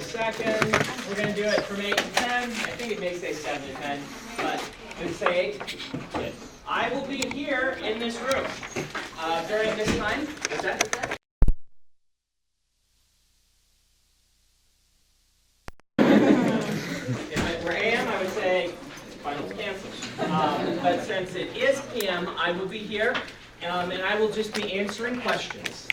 second. We're going to do it from 8 to 10. I think it may say 7 to 10, but let's say 8. Good. I will be here in this room during this time. What's that? If it were AM, I would say finals canceled. But since it is PM, I will be here, and I will just be answering questions,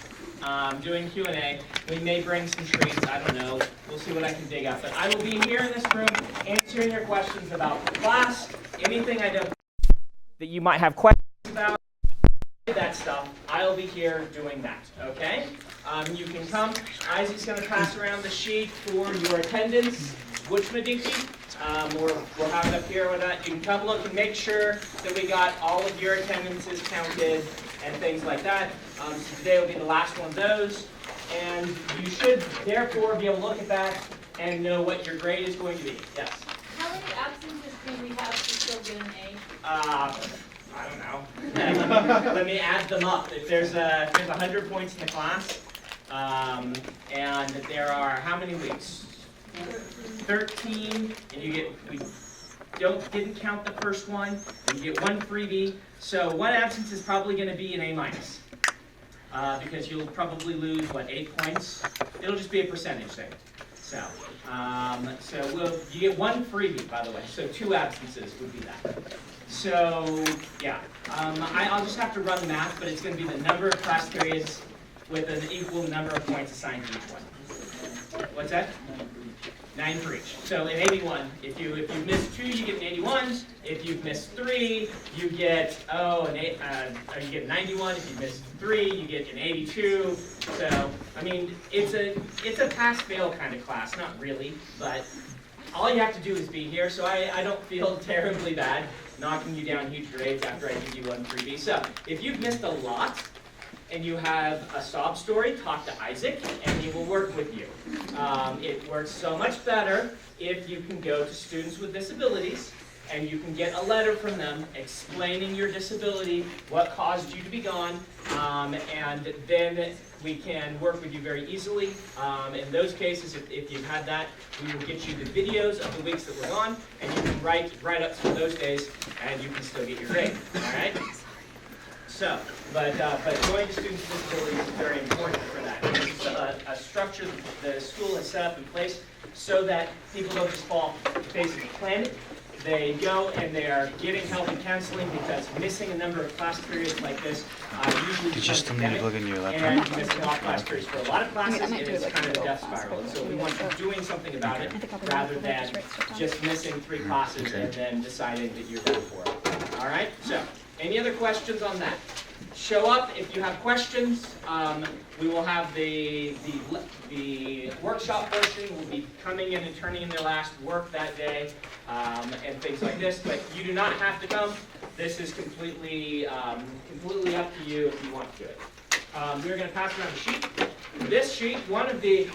doing Q&A. We may bring some treats. I don't know. We'll see what I can dig up. But I will be here in this room answering your questions about the class, anything I don't that you might have questions about, that stuff. I'll be here doing that, okay? You can come. Isaac's going to pass around the sheet for your attendance. Wuchmadiki, we'll have it up here with that. You can come look and make sure that we got all of your attendances counted and things like that. So today will be the last one of those. And you should, therefore, be able to look at that and know what your grade is going to be. Yes? How many absences do we have to still get an A? I don't know. Let me add them up. If there's 100 points in the class, and there are how many weeks? 13, and we didn't count the first one, and you get 1 freebie. So one absence is probably going to be an A minus, because you'll probably lose 8 points. It'll just be a percentage thing. So you get 1 freebie, by the way. So 2 absences would be that. So yeah, I'll just have to run the math, but it's going to be the number of class periods with an equal number of points assigned to each one. What's that? 9 for each. So in 81, if you've missed 2, you get an 81. If you've missed 3, you get you get 91. If you missed 3, you get an 82. So I mean, it's a pass-fail kind of class, not really, but all you have to do is be here. So I don't feel terribly bad knocking you down huge grades after I give you 1 freebie. So if you've missed a lot, and you have a sob story, talk to Isaac, and he will work with you. It works so much better if you can go to students with disabilities, and you can get a letter from them explaining your disability, what caused you to be gone, and then we can work with you very easily. In those cases, if you've had that, we will get you the videos of the weeks that we're gone, and you can write up some of those days, and you can still get your grade. All right? So, but going to students with disabilities is very important for that. It's a structure that the school has set up in place so that people don't just fall basically planet. They go and they are getting help and counseling because missing a number of class periods like this usually becomes endemic, and missing a lot of class periods for a lot of classes it is kind of a death spiral. And so we want you doing something about it rather than just missing 3 classes and then deciding that you're done for it. All right? So, any other questions on that? Show up if you have questions. We will have the workshop portion will be coming in and turning in their last work that day, and things like this. But you do not have to come. This is completely up to you if you want to do it. We're going to pass around the sheet. This sheet, one of the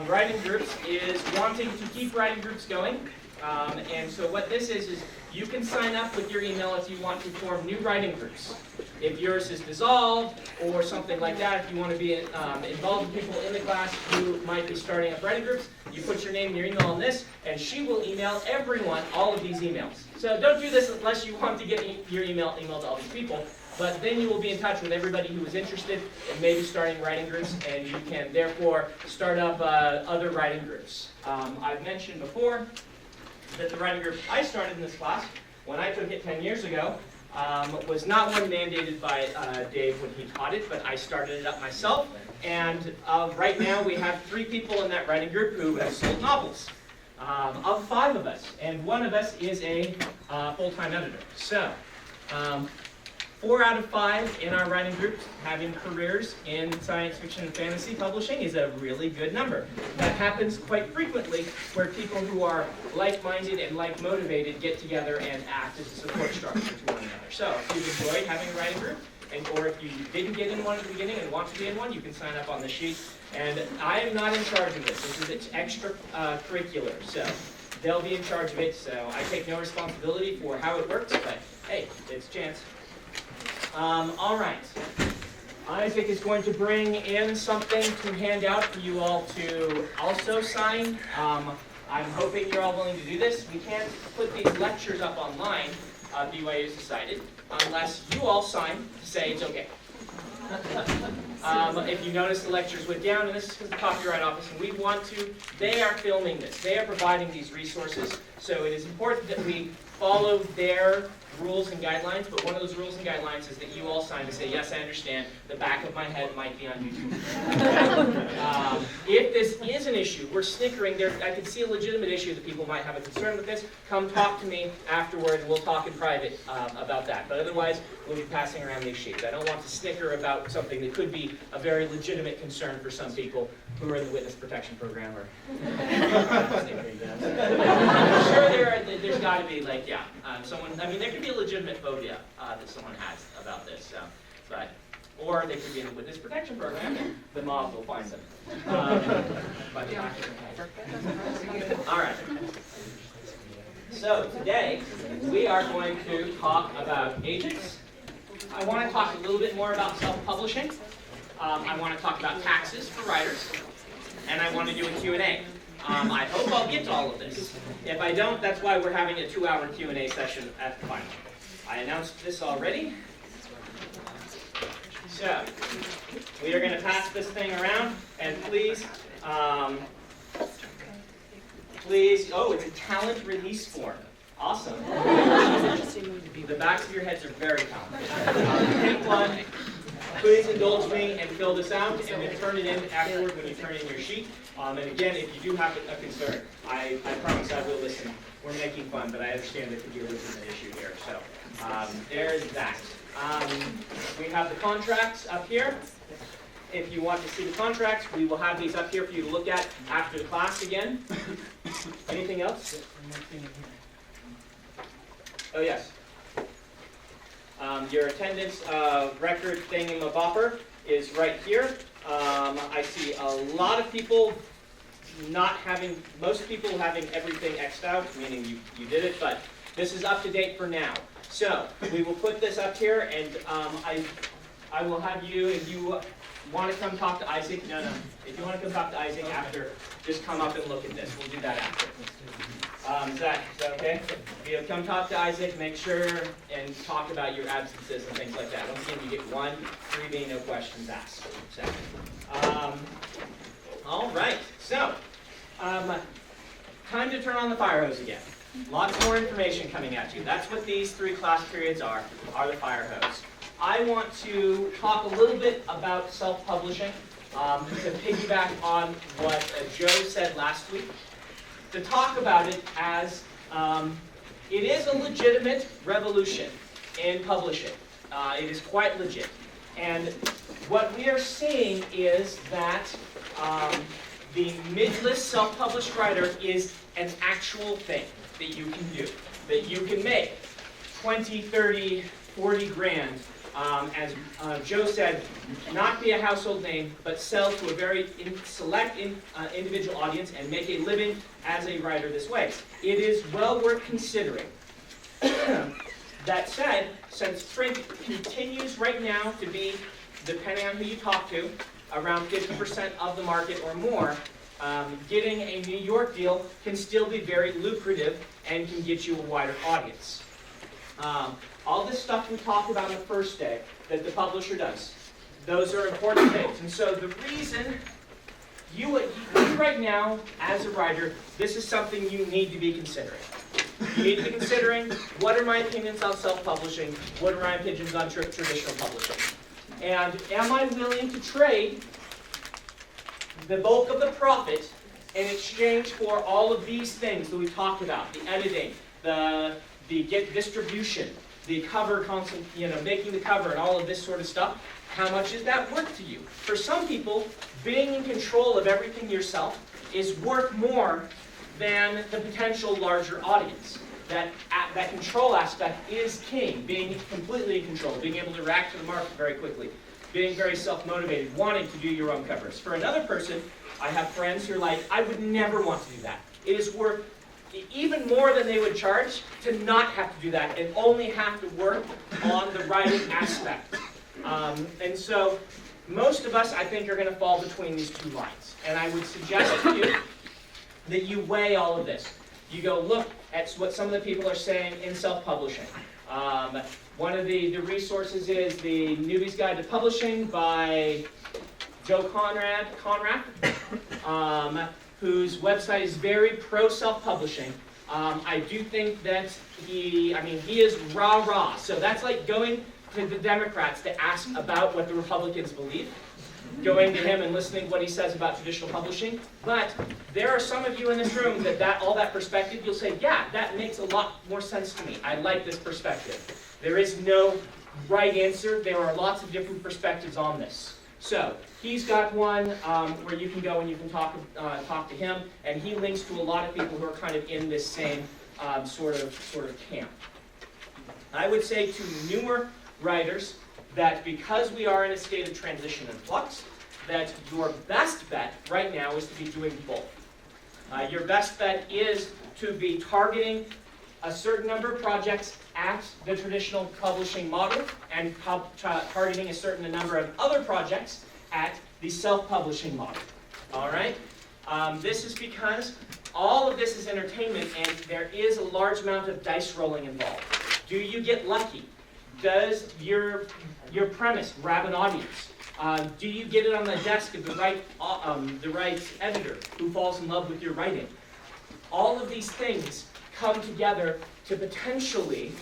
writing groups is wanting to keep writing groups going. And so what this is you can sign up with your email if you want to form new writing groups. If yours is dissolved or something like that, if you want to be involved with people in the class who might be starting up writing groups, you put your name and your email on this, and she will email everyone all of these emails. So don't do this unless you want to get your email emailed to all these people. But then you will be in touch with everybody who is interested in maybe starting writing groups, and you can therefore start up other writing groups. I've mentioned before that the writing group I started in this class, when I took it 10 years ago, was not one mandated by Dave when he taught it, but I started it up myself. And right now we have 3 people in that writing group who have sold novels, of 5 of us. And one of us is a full-time editor. So 4 out of 5 in our writing group having careers in science fiction and fantasy publishing is a really good number. That happens quite frequently where people who are like-minded and like-motivated get together and act as a support structure to one another. So if you've enjoyed having a writing group, or if you didn't get in one at the beginning and want to be in one, you can sign up on the sheet. And I am not in charge of this. This is extra curricular, so they'll be in charge of it. So I take no responsibility for how it works, but hey, it's a chance. All right. Isaac is going to bring in something to hand out for you all to also sign. I'm hoping you're all willing to do this. We can't put these lectures up online, BYU has decided, unless you all sign to say it's okay. If you notice, the lectures went down, and this is because the Copyright Office, and we want to, they are filming this. They are providing these resources, so it is important that we follow their rules and guidelines, but one of those rules and guidelines is that you all sign to say, yes, I understand, the back of my head might be on YouTube. If this is an issue, we're snickering there, I can see a legitimate issue that people might have a concern with this, come talk to me afterward, and we'll talk in private about that. But otherwise, we'll be passing around these sheets. I don't want to snicker about something that could be a very legitimate concern for some people who are in the witness protection program, or snickering, I'm sure there's got to be, like, yeah, someone, I mean, there could be a legitimate phobia that someone has about this, so, but, or they could be in the witness protection program, and the mob will find them. By the back of their head. All right. So today we are going to talk about agents. I want to talk a little bit more about self-publishing. I want to talk about taxes for writers, and I want to do a Q&A. I hope I'll get to all of this. If I don't, that's why we're having a 2-hour Q&A session at the final. I announced this already. So, we are going to pass this thing around, and please, oh, it's a talent release form. Awesome. The backs of your heads are very talented. Take one. Please indulge me and fill this out, and then turn it in afterward when you turn in your sheet. And again, if you do have a concern, I promise I will listen. We're making fun, but I understand there could be a legitimate issue here. So there's that. We have the contracts up here. If you want to see the contracts, we will have these up here for you to look at after the class again. Anything else? Oh, yes. Your attendance record thingamabopper is right here. I see a lot of people not having, most people having everything X'd out, meaning you did it, but this is up to date for now. So we will put this up here, and I will have you, if you want to come talk to Isaac, no. If you want to come talk to Isaac after, just come up and look at this. We'll do that after. Is that okay? You come talk to Isaac, make sure, and talk about your absences and things like that. Once again, you get one freebie, no questions asked. So, all right, so, time to turn on the fire hose again. Lots more information coming at you. That's what these 3 class periods are the fire hose. I want to talk a little bit about self-publishing, to piggyback on what Joe said last week. To talk about it as it is a legitimate revolution in publishing. It is quite legit. And what we are seeing is that the mid-list self-published writer is an actual thing that you can do, that you can make 20, 30, 40 grand. As Joe said, not be a household name, but sell to a very select individual audience and make a living as a writer this way. It is well worth considering. That said, since print continues right now to be, depending on who you talk to, around 50% of the market or more, getting a New York deal can still be very lucrative and can get you a wider audience. All this stuff we talked about on the first day that the publisher does, those are important things. And so the reason you right now, as a writer, this is something you need to be considering. You need to be considering, what are my opinions on self-publishing? What are my opinions on traditional publishing? And am I willing to trade the bulk of the profit in exchange for all of these things that we talked about? The editing, the distribution, the cover, making the cover and all of this sort of stuff. How much is that worth to you? For some people, being in control of everything yourself is worth more than the potential larger audience. That control aspect is king, being completely in control, being able to react to the market very quickly, being very self-motivated, wanting to do your own covers. For another person, I have friends who are like, I would never want to do that. It is worth even more than they would charge to not have to do that and only have to work on the writing aspect. And so most of us, I think, are going to fall between these two lines. And I would suggest to you that you weigh all of this. You go look at what some of the people are saying in self-publishing. One of the resources is the Newbie's Guide to Publishing by Joe Conrad, whose website is very pro-self-publishing. I do think that he is rah-rah. So that's like going to the Democrats to ask about what the Republicans believe, going to him and listening to what he says about traditional publishing. But there are some of you in this room that all that perspective, you'll say, yeah, that makes a lot more sense to me. I like this perspective. There is no right answer. There are lots of different perspectives on this. So he's got one where you can go and you can talk to him, and he links to a lot of people who are kind of in this same sort of camp. I would say to newer writers that because we are in a state of transition and flux, that your best bet right now is to be doing both. Your best bet is to be targeting a certain number of projects at the traditional publishing model and targeting a certain number of other projects at the self-publishing model. All right? This is because all of this is entertainment and there is a large amount of dice rolling involved. Do you get lucky? Does your premise grab an audience? Do you get it on the desk of the right editor who falls in love with your writing? All of these things come together to potentially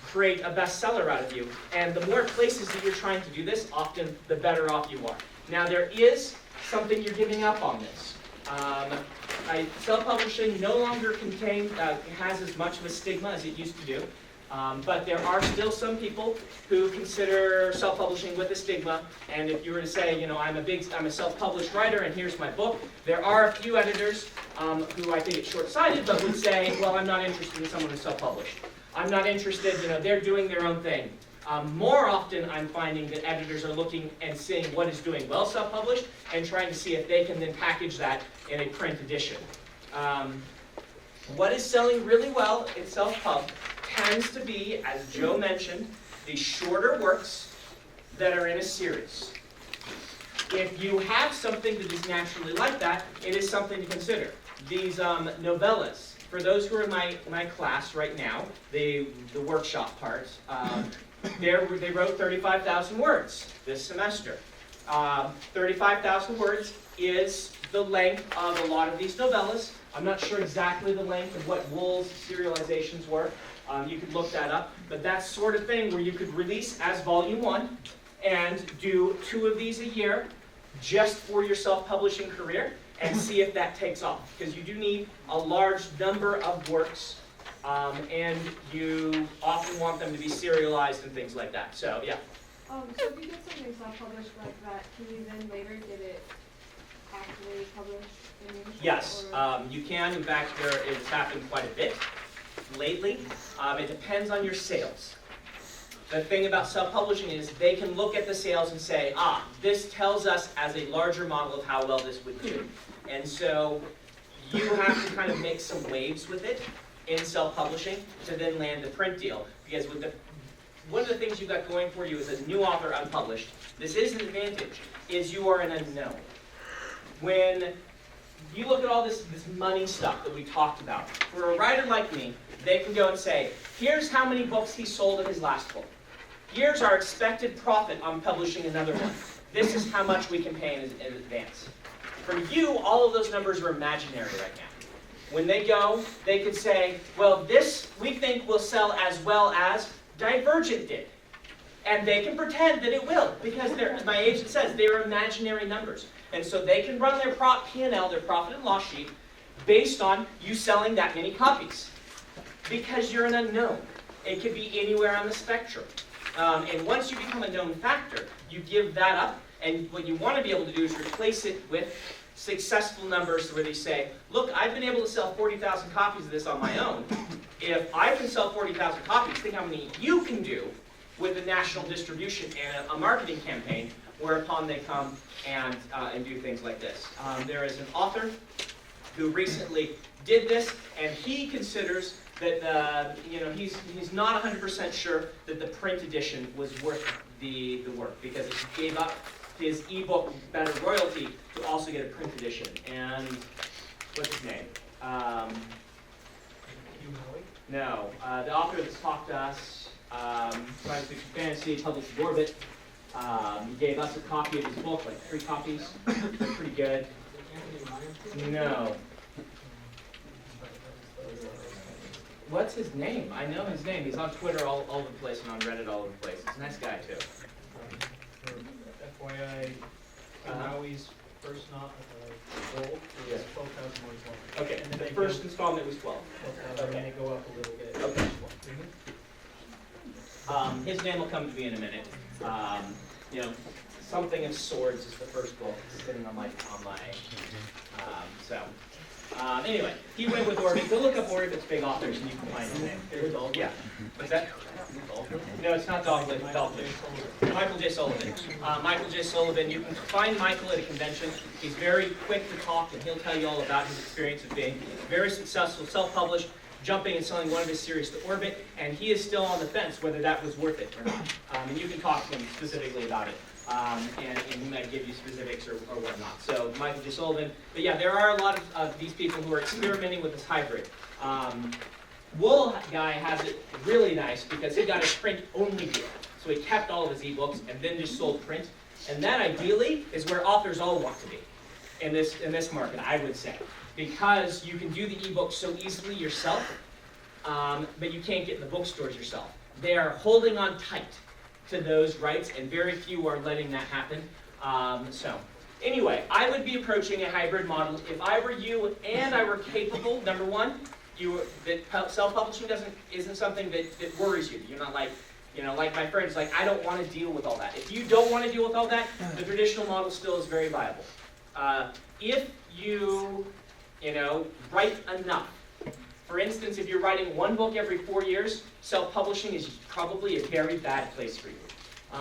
create a bestseller out of you. And the more places that you're trying to do this, often the better off you are. Now there is something you're giving up on this. Self-publishing no longer has as much of a stigma as it used to do. But there are still some people who consider self-publishing with a stigma, and if you were to say, I'm a self-published writer and here's my book, there are a few editors who I think it's short-sighted, but would say, well, I'm not interested in someone who's self-published. I'm not interested, they're doing their own thing. More often, I'm finding that editors are looking and seeing what is doing well self-published and trying to see if they can then package that in a print edition. What is selling really well in self-pub tends to be, as Joe mentioned, the shorter works that are in a series. If you have something that is naturally like that, it is something to consider. These novellas, for those who are in my class right now, the workshop part, they wrote 35,000 words this semester. 35,000 words is the length of a lot of these novellas. I'm not sure exactly the length of what Wool's serializations were. You could look that up, but that's sort of thing where you could release as volume 1 and do 2 of these a year just for your self-publishing career and see if that takes off. Because you do need a large number of works and you often want them to be serialized and things like that. So, yeah. So if you get something self-published like that, can you then later get it actually published in English? Yes, you can. In fact, it's happened quite a bit lately. It depends on your sales. The thing about self-publishing is they can look at the sales and say, this tells us as a larger model of how well this would do. And so you have to kind of make some waves with it in self-publishing to then land the print deal. Because one of the things you've got going for you as a new author unpublished, this is an advantage, is you are an unknown. When you look at all this money stuff that we talked about, for a writer like me, they can go and say, here's how many books he sold in his last book. Here's our expected profit on publishing another one. This is how much we can pay in advance. For you, all of those numbers are imaginary right now. When they go, they could say, well, this we think will sell as well as Divergent did. And they can pretend that it will, because my agent says they are imaginary numbers. And so they can run their P&L, their profit and loss sheet, based on you selling that many copies. Because you're an unknown. It could be anywhere on the spectrum. And once you become a known factor, you give that up, and what you want to be able to do is replace it with successful numbers where they say, look, I've been able to sell 40,000 copies of this on my own. If I can sell 40,000 copies, think how many you can do with a national distribution and a marketing campaign, whereupon they come and do things like this. There is an author who recently did this, and he considers that he's not 100% sure that the print edition was worth the work, because he gave up his ebook better royalty to also get a print edition. And what's his name? No, the author that's talked to us, science fiction fantasy, published in Orbit. He gave us a copy of his book, like 3 copies. They're pretty good. No. What's his name? I know his name. He's on Twitter all over the place and on Reddit all over the place. He's a nice guy, too. FYI, Maui's first not gold Yeah. was 12,000 words long. Okay, And the then first installment was 12. 12,000, and they go up a little bit. Okay. His name will come to me in a minute. Something of Swords is the first book sitting on my. Anyway, he went with Orbit. Go look up Orbit's big authors and you can find his name. Yeah. What's that? No, it's not Dogwood. Dogwood. Michael J. Sullivan. Michael J. Sullivan. You can find Michael at a convention. He's very quick to talk, and he'll tell you all about his experience of being very successful, self-published, jumping and selling one of his series to Orbit, and he is still on the fence whether that was worth it or not. And you can talk to him specifically about it. And he might give you specifics or whatnot. So Michael J. Sullivan. But yeah, there are a lot of these people who are experimenting with this hybrid. Wool guy has it really nice because he got a print-only deal. So he kept all of his ebooks and then just sold print. And that ideally is where authors all want to be in this market, I would say. Because you can do the ebook so easily yourself, but you can't get in the bookstores yourself. They are holding on tight to those rights, and very few are letting that happen. Anyway, I would be approaching a hybrid model if I were you and I were capable. Number one, that self-publishing isn't something that worries you. You're not like, like my friends, like I don't want to deal with all that. If you don't want to deal with all that, the traditional model still is very viable. If you, write enough. For instance, if you're writing one book every 4 years, self-publishing is probably a very bad place for you.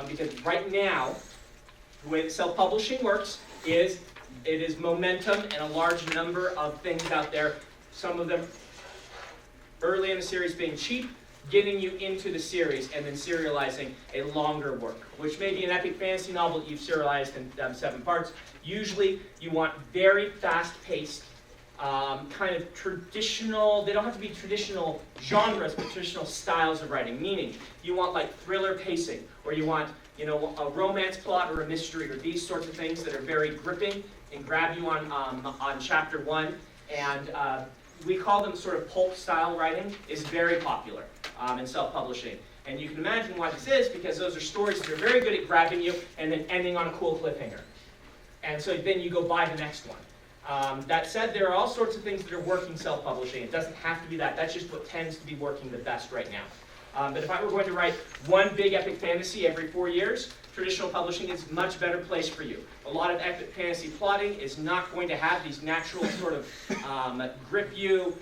Because right now, the way that self-publishing works is it is momentum and a large number of things out there, some of them early in the series being cheap, getting you into the series, and then serializing a longer work, which may be an epic fantasy novel that you've serialized in 7 parts. Usually, you want very fast-paced, kind of traditional, they don't have to be traditional genres, but traditional styles of writing. Meaning, you want like thriller pacing, or you want, a romance plot or a mystery, or these sorts of things that are very gripping and grab you on chapter 1. And we call them sort of pulp style writing, is very popular in self-publishing. And you can imagine why this is, because those are stories that are very good at grabbing you and then ending on a cool cliffhanger. And so then you go buy the next one. That said, there are all sorts of things that are working self-publishing. It doesn't have to be that. That's just what tends to be working the best right now. But if I were going to write one big epic fantasy every 4 years, traditional publishing is a much better place for you. A lot of epic fantasy plotting is not going to have these natural sort of grip you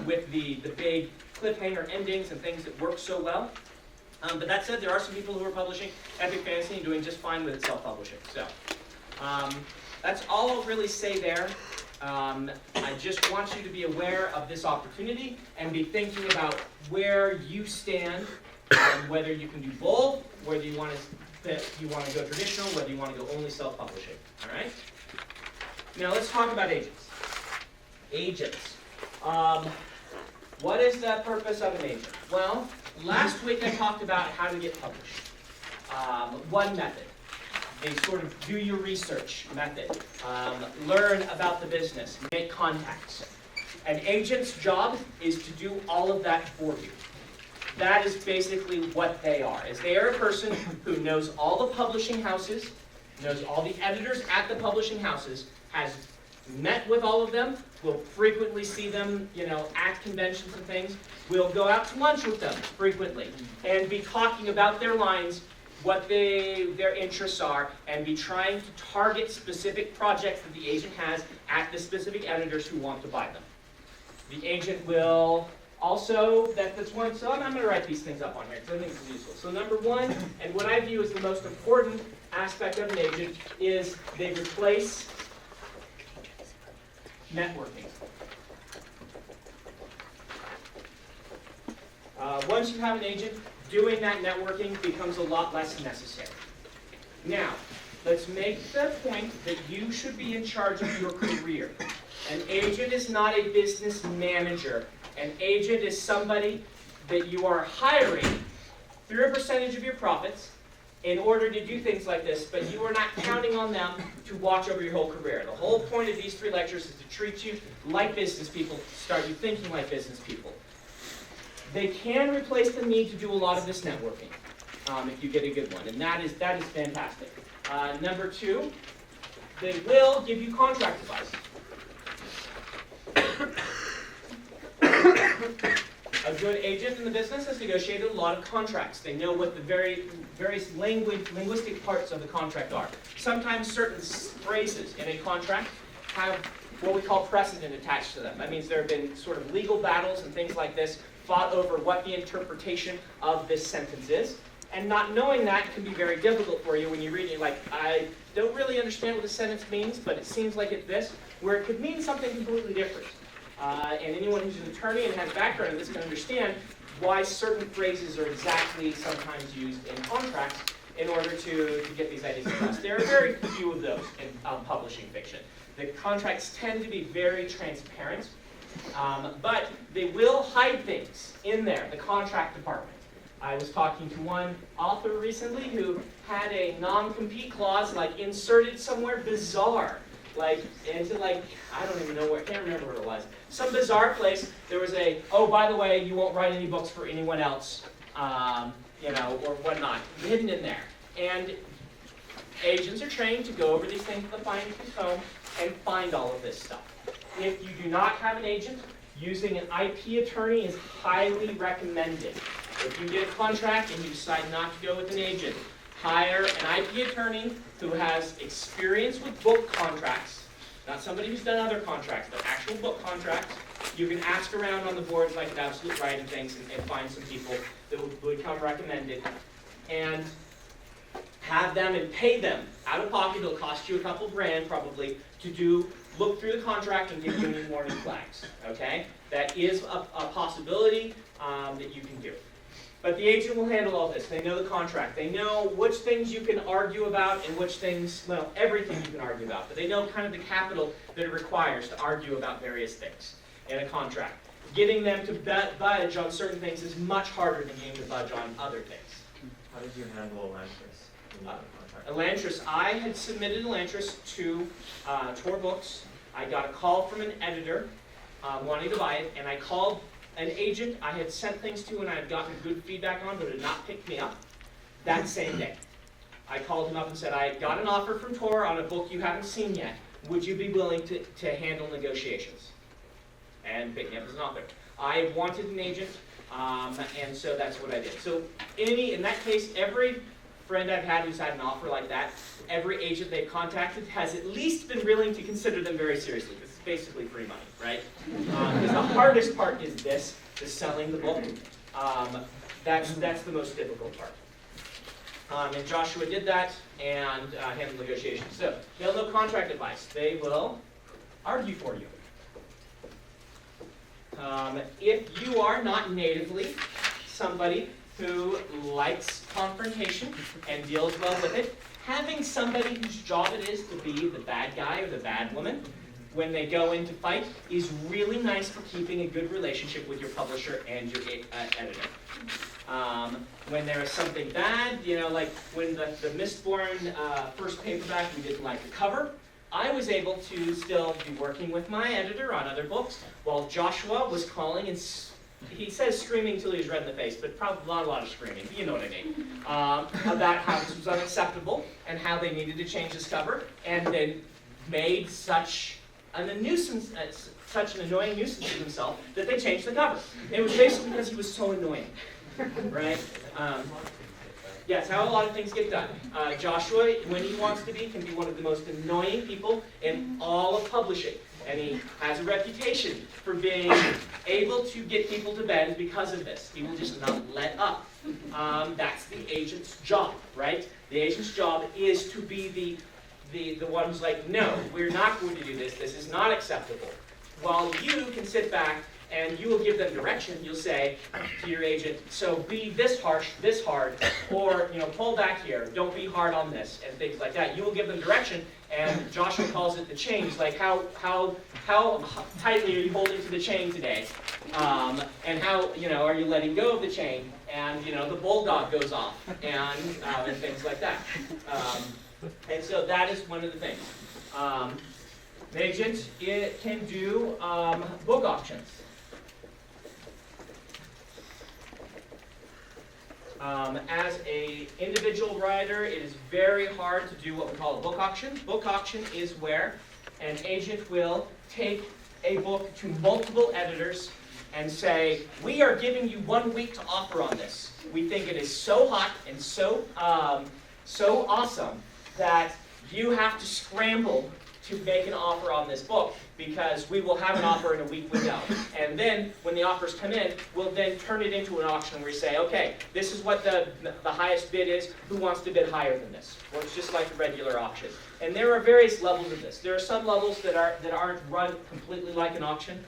with the big cliffhanger endings and things that work so well. But that said, there are some people who are publishing epic fantasy and doing just fine with self-publishing. So that's all I'll really say there. I just want you to be aware of this opportunity and be thinking about where you stand, whether you can do both, whether you want to go traditional, whether you want to go only self-publishing. All right? Now let's talk about agents. Agents. What is the purpose of an agent? Well, last week I talked about how to get published. One method. A sort of do your research method. Learn about the business. Make contacts. An agent's job is to do all of that for you. That is basically what they are. Is they are a person who knows all the publishing houses, knows all the editors at the publishing houses, has met with all of them, will frequently see them, at conventions and things, will go out to lunch with them frequently, and be talking about their lines, what their interests are, and be trying to target specific projects that the agent has at the specific editors who want to buy them. The agent will also, that's one, so I'm going to write these things up on here because I think it's useful. So number one, and what I view as the most important aspect of an agent, is they replace networking. Once you have an agent, doing that networking becomes a lot less necessary. Now, let's make the point that you should be in charge of your career. An agent is not a business manager. An agent is somebody that you are hiring through a percentage of your profits in order to do things like this, but you are not counting on them to watch over your whole career. The whole point of these 3 lectures is to treat you like business people, start you thinking like business people. They can replace the need to do a lot of this networking if you get a good one, and that is fantastic. Number 2, they will give you contract advice. A good agent in the business has negotiated a lot of contracts. They know what the various linguistic parts of the contract are. Sometimes certain phrases in a contract have what we call precedent attached to them. That means there have been sort of legal battles and things like this fought over what the interpretation of this sentence is. And not knowing that can be very difficult for you when you read it. Like, I don't really understand what the sentence means, but it seems like it's this, where it could mean something completely different. And anyone who's an attorney and has background in this can understand why certain phrases are exactly sometimes used in contracts in order to get these ideas across. There are very few of those in publishing fiction. The contracts tend to be very transparent, but they will hide things in there, the contract department. I was talking to one author recently who had a non-compete clause inserted somewhere bizarre. Into I don't even know where, I can't remember where it was. Some bizarre place, there was oh, by the way, you won't write any books for anyone else, or whatnot, hidden in there. And agents are trained to go over these things with a fine-tooth comb and find all of this stuff. If you do not have an agent, using an IP attorney is highly recommended. If you get a contract and you decide not to go with an agent, hire an IP attorney who has experience with book contracts, not somebody who's done other contracts, but actual book contracts. You can ask around on the boards like Absolute Right and things and find some people that would come recommended. And have them and pay them out of pocket. It'll cost you a couple grand probably to look through the contract and give you any warning flags. Okay? That is a possibility that you can do. But the agent will handle all this. They know the contract. They know which things you can argue about and which things, well, everything you can argue about. But they know kind of the capital that it requires to argue about various things in a contract. Getting them to budge on certain things is much harder than getting to budge on other things. How did you handle Elantris? Elantris, I had submitted Elantris to Tor Books. I got a call from an editor wanting to buy it, and I called an agent I had sent things to and I had gotten good feedback on, but had not picked me up that same day. I called him up and said, I got an offer from Tor on a book you haven't seen yet. Would you be willing to handle negotiations? And pick me up as an author. I wanted an agent, and so that's what I did. So in that case, every friend I've had who's had an offer like that, every agent they've contacted has at least been willing to consider them very seriously. This is basically free money, right? Because the hardest part is this, the selling the book. That's the most difficult part. And Joshua did that and handled negotiations. So they'll know contract advice. They will argue for you. If you are not natively somebody who likes confrontation and deals well with it, having somebody whose job it is to be the bad guy or the bad woman when they go in to fight is really nice for keeping a good relationship with your publisher and your editor. When there is something bad, like when the Mistborn first paperback, we didn't like the cover, I was able to still be working with my editor on other books while Joshua was calling and he says screaming till he was red in the face, but probably not a lot of screaming, you know what I mean, about how this was unacceptable and how they needed to change this cover, and then made such an annoying nuisance of himself that they changed the cover. It was basically because he was so annoying, right? Yes, how a lot of things get done. Joshua, when he wants to be, can be one of the most annoying people in all of publishing. And he has a reputation for being able to get people to bend because of this. He will just not let up. That's the agent's job, right? The agent's job is to be the one's like, no, we're not going to do this. This is not acceptable. While you can sit back and you will give them direction. You'll say to your agent, so be this harsh, this hard, or pull back here. Don't be hard on this, and things like that. You will give them direction, and Joshua calls it the chain. He's like, how tightly are you holding to the chain today? And how are you letting go of the chain? And the bulldog goes off, and things like that. And so that is one of the things. An agent, it can do book auctions. As an individual writer, it is very hard to do what we call a book auction. Book auction is where an agent will take a book to multiple editors and say, we are giving you 1 week to offer on this. We think it is so hot and so awesome that you have to scramble to make an offer on this book, because we will have an offer in a week window. And then, when the offers come in, we'll then turn it into an auction where we say, okay, this is what the highest bid is. Who wants to bid higher than this? Works just like a regular auction. And there are various levels of this. There are some levels that aren't run completely like an auction.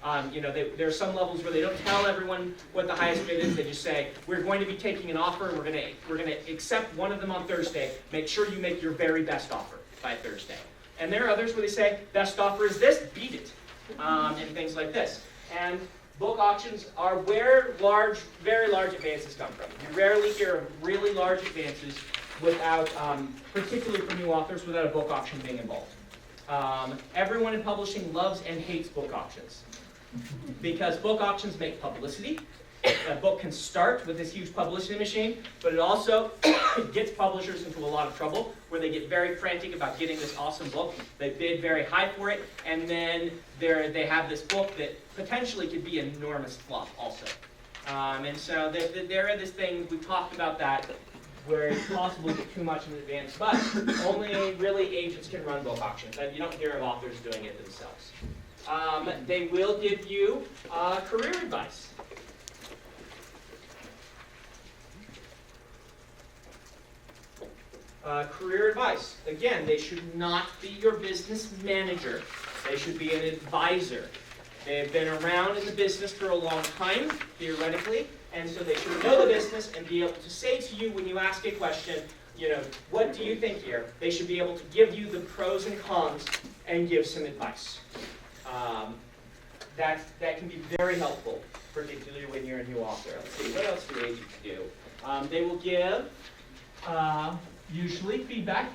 There are some levels where they don't tell everyone what the highest bid is. They just say, we're going to be taking an offer, and we're going to accept one of them on Thursday. Make sure you make your very best offer by Thursday. And there are others where they say, best offer is this, beat it, and things like this. And book auctions are where very large advances come from. You rarely hear of really large advances without, particularly for new authors, without a book auction being involved. Everyone in publishing loves and hates book auctions, because book auctions make publicity. A book can start with this huge publicity machine, but it also gets publishers into a lot of trouble, where they get very frantic about getting this awesome book. They bid very high for it, and then they have this book that potentially could be an enormous flop also. And so there are this thing, we talked about that, where it's possible to get too much in advance, but only really agents can run book auctions. You don't hear of authors doing it themselves. They will give you career advice. Career advice. Again, they should not be your business manager. They should be an advisor. They've been around in the business for a long time, theoretically, and so they should know the business and be able to say to you when you ask a question, what do you think here? They should be able to give you the pros and cons and give some advice. That can be very helpful, particularly when you're a new author. Let's see, what else do agents do? They will give usually feedback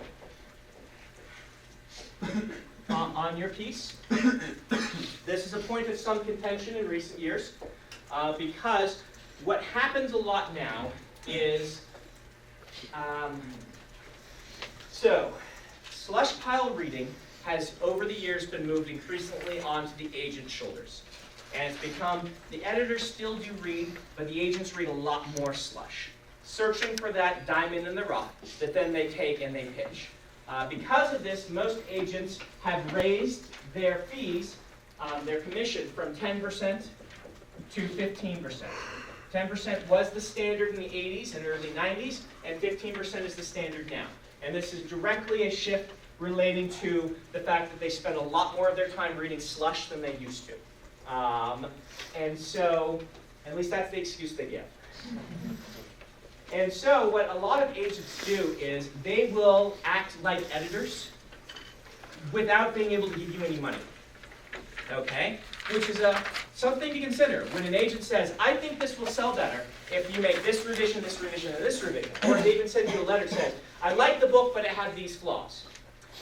on your piece. This is a point of some contention in recent years, because what happens a lot now is, slush pile reading has over the years been moved increasingly onto the agent's shoulders. And it's become, the editors still do read, but the agents read a lot more slush, searching for that diamond in the rough that then they take and they pitch. Because of this, most agents have raised their fees, their commission, from 10% to 15%. 10% was the standard in the 80s and early 90s, and 15% is the standard now. And this is directly a shift relating to the fact that they spend a lot more of their time reading slush than they used to. And so, at least that's the excuse they give. And so what a lot of agents do is they will act like editors without being able to give you any money. Okay? Which is something to consider. When an agent says, I think this will sell better if you make this revision, and this revision. Or they even send you a letter that says, I like the book, but it had these flaws.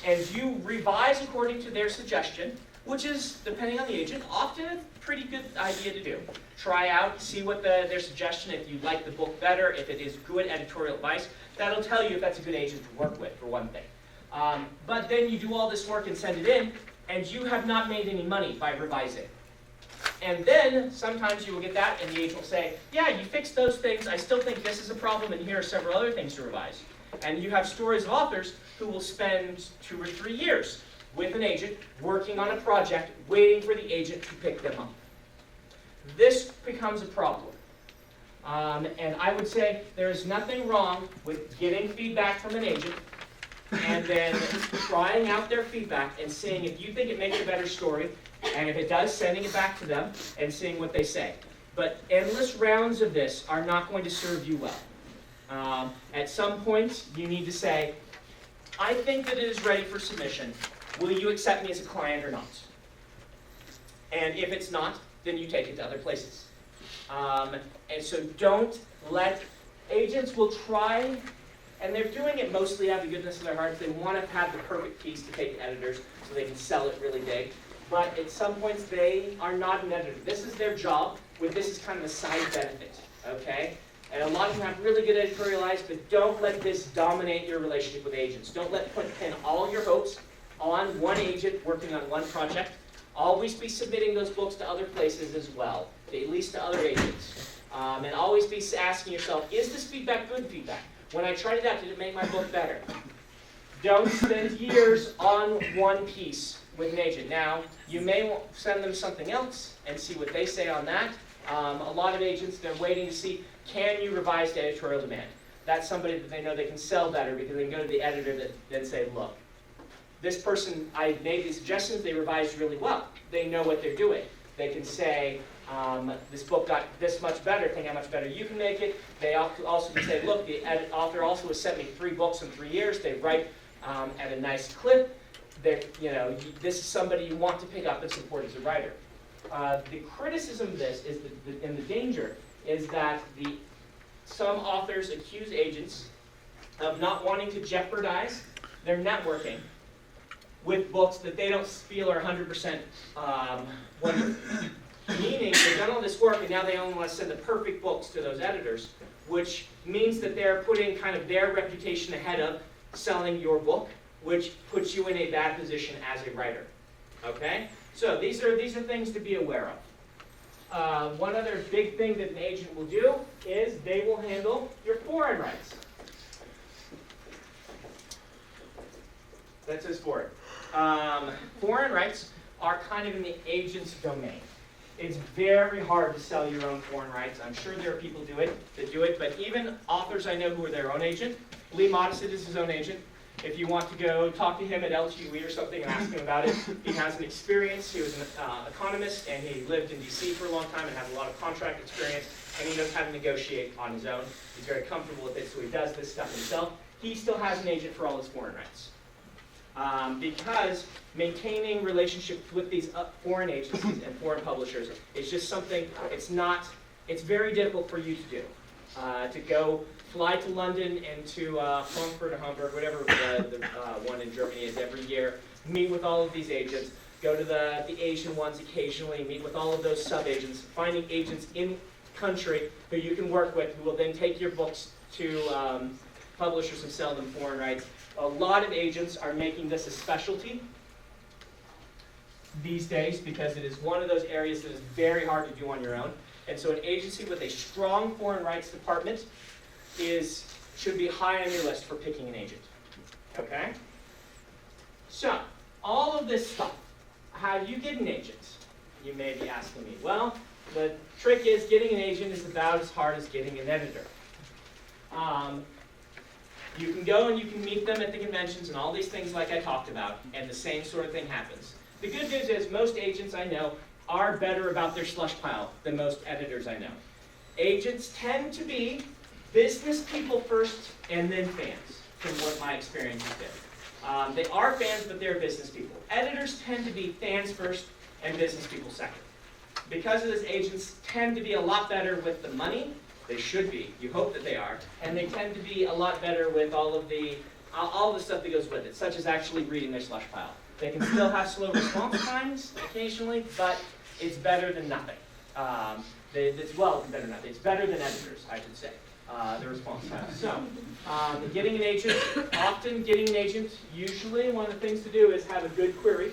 And you revise according to their suggestion, which is, depending on the agent, often a pretty good idea to do. Try out, see what their suggestion, if you like the book better, if it is good editorial advice. That'll tell you if that's a good agent to work with, for one thing. But then you do all this work and send it in, and you have not made any money by revising. And then, sometimes you will get that, and the agent will say, yeah, you fixed those things, I still think this is a problem, and here are several other things to revise. And you have stories of authors who will spend 2 or 3 years with an agent, working on a project, waiting for the agent to pick them up. This becomes a problem. And I would say there is nothing wrong with getting feedback from an agent, and then trying out their feedback and seeing if you think it makes a better story, and if it does, sending it back to them and seeing what they say. But endless rounds of this are not going to serve you well. At some point, you need to say, I think that it is ready for submission. Will you accept me as a client or not? And if it's not, then you take it to other places. And so don't let, agents will try, and they're doing it mostly out of the goodness of their hearts. They want to have the perfect piece to take to editors so they can sell it really big. But at some points, they are not an editor. This is their job, with this is kind of a side benefit, okay? And a lot of them have really good editorial eyes, but don't let this dominate your relationship with agents. Don't pin all your hopes on one agent working on one project. Always be submitting those books to other places as well, at least to other agents. And always be asking yourself, is this feedback good feedback? When I tried it out, did it make my book better? Don't spend years on one piece with an agent. Now, you may send them something else and see what they say on that. A lot of agents, they're waiting to see, can you revise to editorial demand? That's somebody that they know they can sell better because they can go to the editor that then say, look, this person, I made these suggestions, they revised really well. They know what they're doing. They can say, this book got this much better, think how much better you can make it. They also can say, look, the author also has sent me 3 books in 3 years. They write at a nice clip. This is somebody you want to pick up and support as a writer. The criticism of this is and the danger is that some authors accuse agents of not wanting to jeopardize their networking with books that they don't feel are 100% wonderful. Meaning they've done all this work and now they only want to send the perfect books to those editors, which means that they're putting kind of their reputation ahead of selling your book, which puts you in a bad position as a writer. Okay? So these are things to be aware of. One other big thing that an agent will do is they will handle your foreign rights. That says foreign. Foreign rights are kind of in the agent's domain. It's very hard to sell your own foreign rights. I'm sure there are people that do it, but even authors I know who are their own agent, Lee Modesett is his own agent. If you want to go talk to him at LTUE or something and ask him about it, he has an experience. He was an economist, and he lived in DC for a long time and has a lot of contract experience, and he knows how to negotiate on his own. He's very comfortable with it, so he does this stuff himself. He still has an agent for all his foreign rights. Because maintaining relationships with these foreign agencies and foreign publishers is just something, it's very difficult for you to do. To go fly to London and to Frankfurt or Hamburg, whatever the one in Germany is every year, meet with all of these agents, go to the Asian ones occasionally, meet with all of those sub-agents, finding agents in country who you can work with who will then take your books to publishers and sell them foreign rights. A lot of agents are making this a specialty these days because it is one of those areas that is very hard to do on your own. And so an agency with a strong foreign rights department should be high on your list for picking an agent. Okay? So, all of this stuff, how do you get an agent? You may be asking me. Well, the trick is getting an agent is about as hard as getting an editor. You can go and you can meet them at the conventions and all these things like I talked about, and the same sort of thing happens. The good news is most agents I know are better about their slush pile than most editors I know. Agents tend to be business people first and then fans, from what my experience has been. They are fans, but they're business people. Editors tend to be fans first and business people second. Because of this, agents tend to be a lot better with the money. They should be. You hope that they are. And they tend to be a lot better with all the stuff that goes with it, such as actually reading their slush pile. They can still have slow response times occasionally, but it's better than nothing. It's better than nothing. It's better than editors, I should say, the response time. So, getting an agent, usually one of the things to do is have a good query.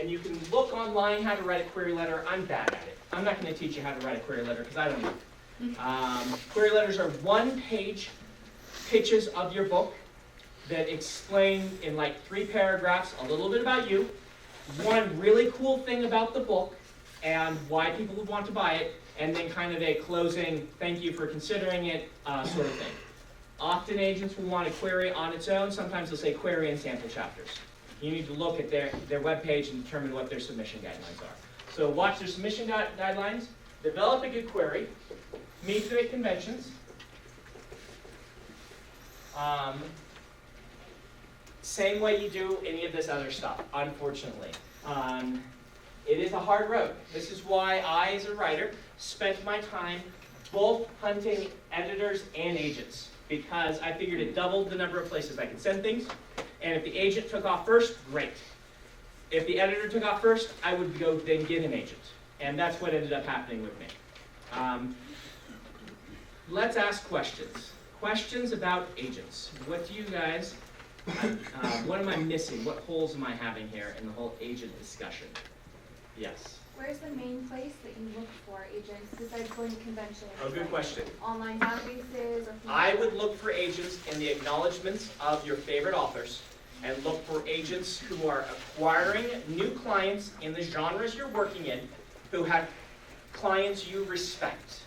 And you can look online how to write a query letter. I'm bad at it. I'm not going to teach you how to write a query letter because I don't know. Query letters are one-page pitches of your book that explain in like 3 paragraphs a little bit about you, one really cool thing about the book, and why people would want to buy it, and then kind of a closing, thank you for considering it, sort of thing. Often agents will want to query on its own. Sometimes they'll say query in sample chapters. You need to look at their webpage and determine what their submission guidelines are. So watch their submission guidelines, develop a good query, meet the conventions. Same way you do any of this other stuff, unfortunately. It is a hard road. This is why I, as a writer, spent my time both hunting editors and agents, because I figured it doubled the number of places I could send things, and if the agent took off first, great. If the editor took off first, I would go then get an agent, and that's what ended up happening with me. Let's ask questions. Questions about agents. What do you guys, what am I missing? What holes am I having here in the whole agent discussion? Yes. Where's the main place that you look for agents besides going to conventions? Oh, good question. Online databases or? I would look for agents in the acknowledgments of your favorite authors, and look for agents who are acquiring new clients in the genres you're working in, who have clients you respect.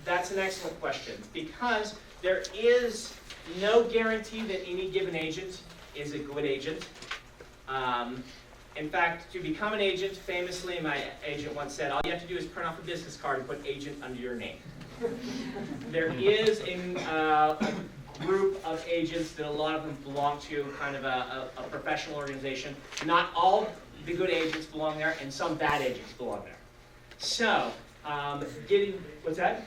That's an excellent question, because there is no guarantee that any given agent is a good agent. In fact, to become an agent, famously, my agent once said, all you have to do is print off a business card and put agent under your name. There is a group of agents that a lot of them belong to, kind of a professional organization. Not all the good agents belong there, and some bad agents belong there. So, what's that?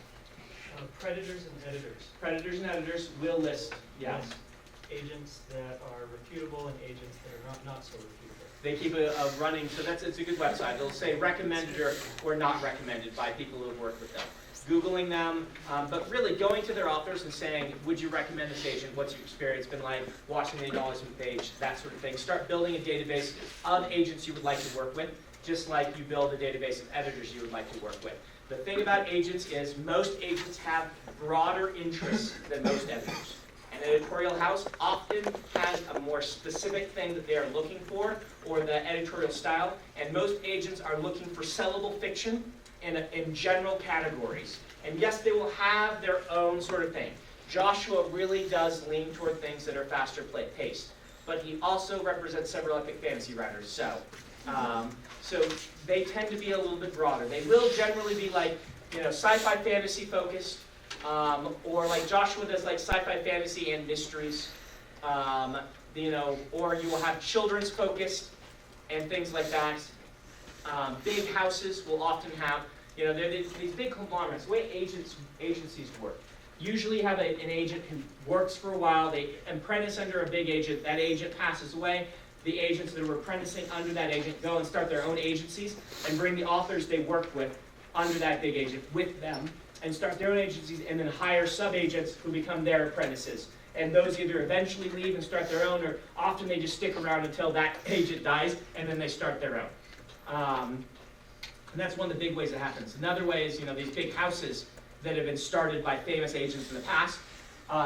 Predators and editors. Predators and editors will list, yes. Agents that are reputable and agents that are not so reputable. They keep a running, so it's a good website. They'll say recommended or not recommended by people who have worked with them. Googling them, but really going to their authors and saying, would you recommend this agent? What's your experience been like? Watching the acknowledgement page, that sort of thing. Start building a database of agents you would like to work with, just like you build a database of editors you would like to work with. The thing about agents is most agents have broader interests than most editors. An editorial house often has a more specific thing that they are looking for, or the editorial style, and most agents are looking for sellable fiction in general categories. And yes, they will have their own sort of thing. Joshua really does lean toward things that are faster paced, but he also represents several epic fantasy writers, so they tend to be a little bit broader. They will generally be like, sci-fi fantasy focused, or like Joshua does, like sci-fi fantasy and mysteries, or you will have children's focused and things like that. Big houses will often have, they're these big conglomerates. The way agencies work. Usually you have an agent who works for a while, they apprentice under a big agent, that agent passes away. The agents that are apprenticing under that agent go and start their own agencies and bring the authors they worked with under that big agent with them and start their own agencies, and then hire sub-agents who become their apprentices. And those either eventually leave and start their own, or often they just stick around until that agent dies and then they start their own. And that's one of the big ways it happens. Another way is, these big houses that have been started by famous agents in the past.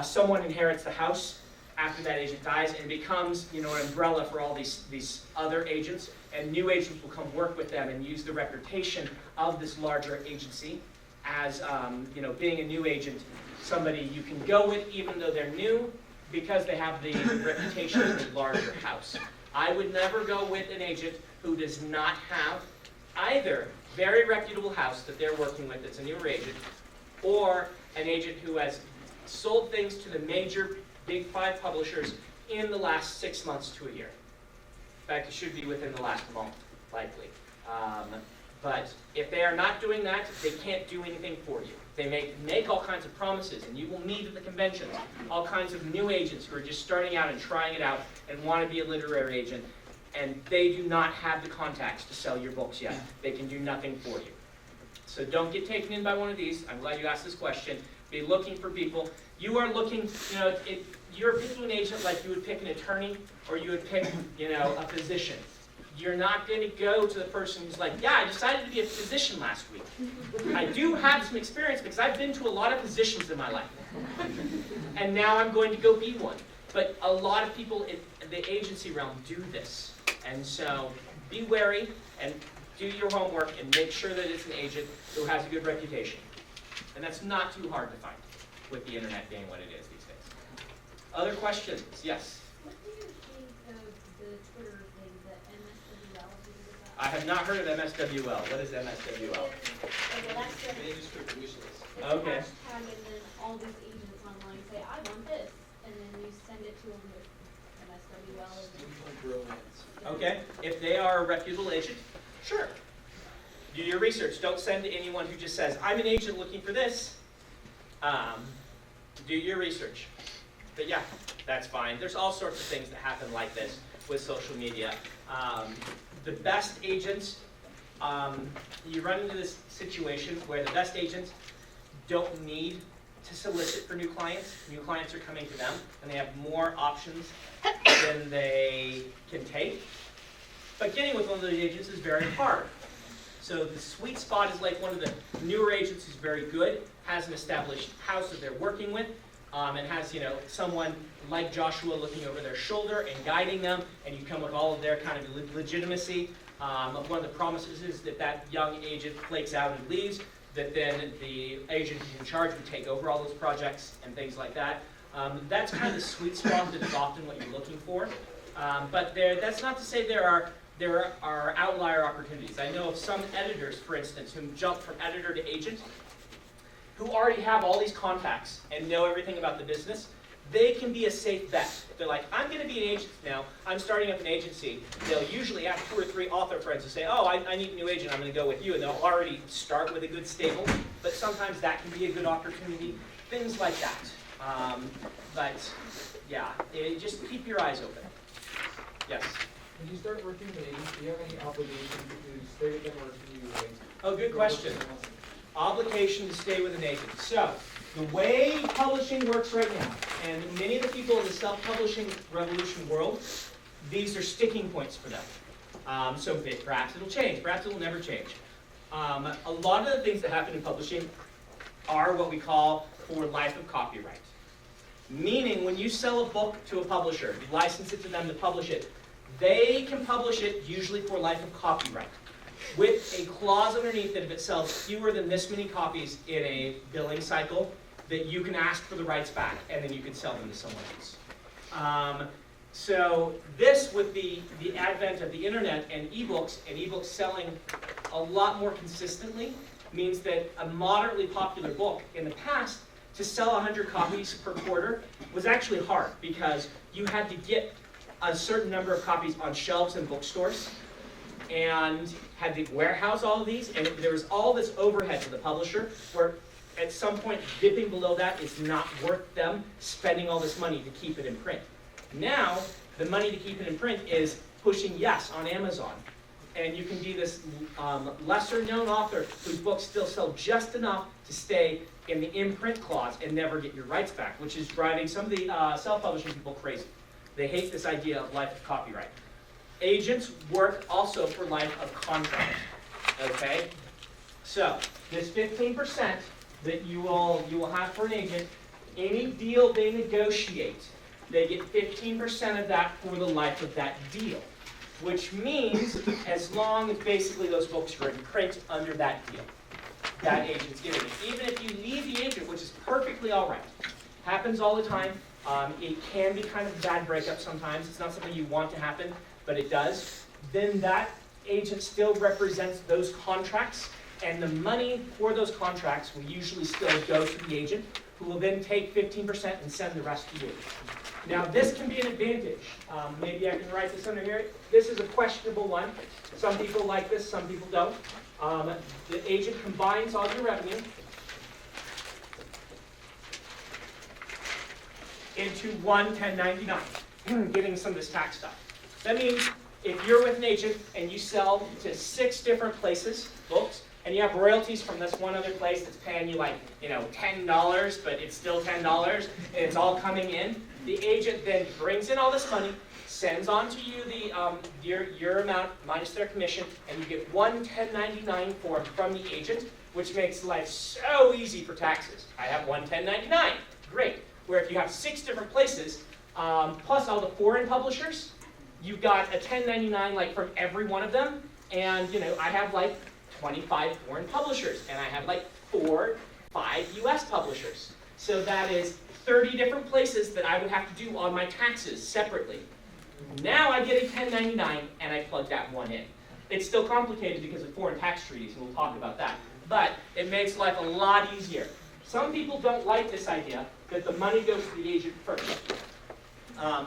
Someone inherits the house after that agent dies and becomes, an umbrella for all these other agents, and new agents will come work with them and use the reputation of this larger agency as, being a new agent, somebody you can go with even though they're new, because they have the reputation of the larger house. I would never go with an agent who does not have either very reputable house that they're working with that's a newer agent, or an agent who has sold things to the major big 5 publishers in the last 6 months to a year. In fact, it should be within the last month, likely. But if they are not doing that, they can't do anything for you. They make all kinds of promises, and you will meet at the conventions all kinds of new agents who are just starting out and trying it out and want to be a literary agent, and they do not have the contacts to sell your books yet. They can do nothing for you. So don't get taken in by one of these. I'm glad you asked this question. Be looking for people. You are looking, you're picking an agent like you would pick an attorney, or you would pick, a physician. You're not going to go to the person who's like, yeah, I decided to be a physician last week. I do have some experience because I've been to a lot of physicians in my life. And now I'm going to go be one. But a lot of people in the agency realm do this. And so be wary and do your homework and make sure that it's an agent who has a good reputation. And that's not too hard to find. with the internet being what it is these days. Other questions? Yes? What do you think of the Twitter thing, the MSWL? I have not heard of MSWL. What is MSWL? Well, that's the Manuscript wish list. Okay. hashtag, and then all these agents online say, I want this, and then you send it to them with MSWL. Seems like romance. Okay, if they are a reputable agent, sure. Do your research. Don't send to anyone who just says, I'm an agent looking for this. Do your research. But yeah, that's fine. There's all sorts of things that happen like this with social media. The best agents, you run into this situation where the best agents don't need to solicit for new clients. New clients are coming to them, and they have more options than they can take. But getting with one of those agents is very hard. So the sweet spot is like one of the newer agents who's very good, has an established house that they're working with, and has, you know, someone like Joshua looking over their shoulder and guiding them, and you come with all of their kind of legitimacy. One of the promises is that that young agent flakes out and leaves, that then the agent who's in charge would take over all those projects and things like that. That's kind of the sweet spot that is often what you're looking for. But that's not to say there are outlier opportunities. I know of some editors, for instance, who jump from editor to agent, who already have all these contacts and know everything about the business. They can be a safe bet. They're like, I'm going to be an agent now. I'm starting up an agency. They'll usually have 2 or 3 author friends who say, oh, I need a new agent. I'm going to go with you. And they'll already start with a good stable. But sometimes that can be a good opportunity. Things like that. But yeah, just keep your eyes open. Yes? When you start working with an agent, do you have any obligation to stay with them, or can you like? Oh, good question. Obligation to stay with an agent. So, the way publishing works right now, and many of the people in the self-publishing revolution world, these are sticking points for them. So perhaps it'll change, perhaps it'll never change. A lot of the things that happen in publishing are what we call for life of copyright. Meaning, when you sell a book to a publisher, you license it to them to publish it, they can publish it usually for life of copyright, with a clause underneath that if it sells fewer than this many copies in a billing cycle, that you can ask for the rights back, and then you can sell them to someone else. So this, with the advent of the internet and ebooks selling a lot more consistently, means that a moderately popular book in the past, to sell 100 copies per quarter was actually hard, because you had to get a certain number of copies on shelves in bookstores, and had to warehouse all of these, and there was all this overhead to the publisher, where at some point dipping below that is not worth them spending all this money to keep it in print. Now, the money to keep it in print is pushing yes on Amazon. And you can be this lesser known author whose books still sell just enough to stay in the imprint clause and never get your rights back, which is driving some of the self-publishing people crazy. They hate this idea of life of copyright. Agents work also for life of contract, okay? So, this 15% that you will have for an agent, any deal they negotiate, they get 15% of that for the life of that deal. Which means, as long as basically those books are in print under that deal, that agent's getting it. Even if you leave the agent, which is perfectly all right, happens all the time. It can be kind of a bad breakup sometimes. It's not something you want to happen, but it does. Then that agent still represents those contracts, and the money for those contracts will usually still go to the agent, who will then take 15% and send the rest to you. Now, this can be an advantage. Maybe I can write this under here. This is a questionable one. Some people like this, some people don't. The agent combines all your revenue into one 1099, getting some of this tax stuff. That means if you're with an agent and you sell to 6 different places, books, and you have royalties from this one other place that's paying you like, $10, but it's still $10, and it's all coming in, the agent then brings in all this money, sends on to you your amount minus their commission, and you get one 1099 form from the agent, which makes life so easy for taxes. I have one 1099, great. Where if you have 6 different places, plus all the foreign publishers, you've got a 1099 like from every one of them, and I have like 25 foreign publishers, and I have like 4-5 US publishers. So that is 30 different places that I would have to do on my taxes separately. Now I get a 1099 and I plug that one in. It's still complicated because of foreign tax treaties, and we'll talk about that. But it makes life a lot easier. Some people don't like this idea that the money goes to the agent first.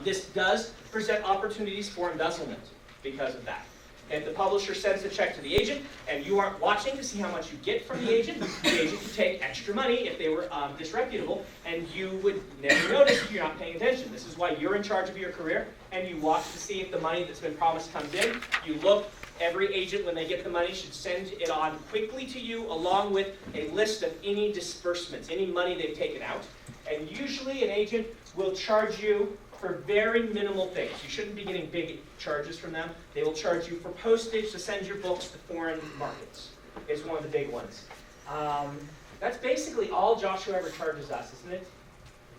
This does present opportunities for embezzlement because of that. If the publisher sends the check to the agent and you aren't watching to see how much you get from the agent could take extra money if they were disreputable, and you would never notice if you're not paying attention. This is why you're in charge of your career, and you watch to see if the money that's been promised comes in. You look. Every agent, when they get the money, should send it on quickly to you along with a list of any disbursements, any money they've taken out. And usually an agent will charge you for very minimal things. You shouldn't be getting big charges from them. They will charge you for postage to send your books to foreign markets. It's one of the big ones. That's basically all Joshua ever charges us, isn't it?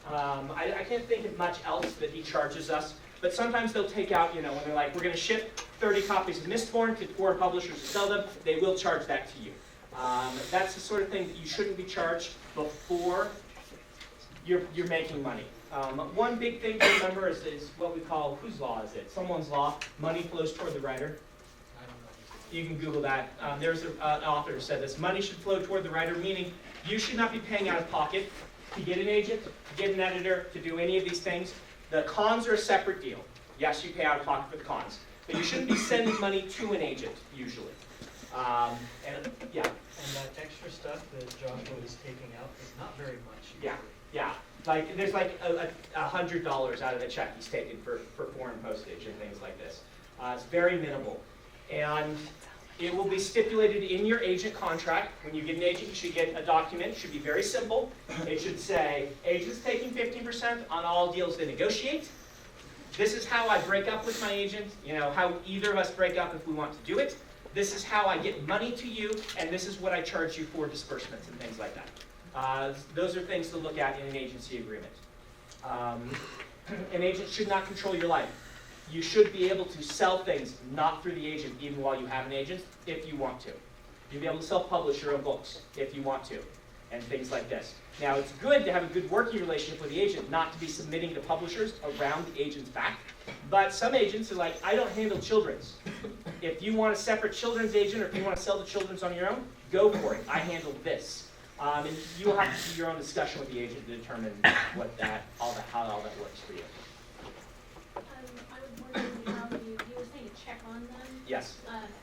I can't think of much else that he charges us. But sometimes they'll take out, when they're like, we're going to ship 30 copies of Mistborn to foreign publishers to sell them, they will charge that to you. That's the sort of thing that you shouldn't be charged before you're making money. One big thing to remember is what we call, whose law is it? Someone's law. Money flows toward the writer. You can Google that. There's an author who said this. Money should flow toward the writer, meaning you should not be paying out of pocket to get an agent, to get an editor, to do any of these things. The cons are a separate deal. Yes, you pay out of pocket for the cons. But you shouldn't be sending money to an agent, usually. Yeah. And that extra stuff that Joshua is taking out is not very much usually. Yeah. Like, there's like $100 out of the check he's taken for foreign postage and things like this. It's very minimal. And it will be stipulated in your agent contract. When you get an agent, you should get a document. It should be very simple. It should say, agent's taking 15% on all deals they negotiate. This is how I break up with my agent, how either of us break up if we want to do it. This is how I get money to you, and this is what I charge you for disbursements and things like that. Those are things to look at in an agency agreement. An agent should not control your life. You should be able to sell things not through the agent even while you have an agent if you want to. You'll be able to self-publish your own books if you want to, and things like this. Now, it's good to have a good working relationship with the agent, not to be submitting to publishers around the agent's back. But some agents are like, I don't handle children's. If you want a separate children's agent, or if you want to sell the children's on your own, go for it. I handle this. And you will have to do your own discussion with the agent to determine how all that works for you. I was wondering how you were saying check on them. Yes.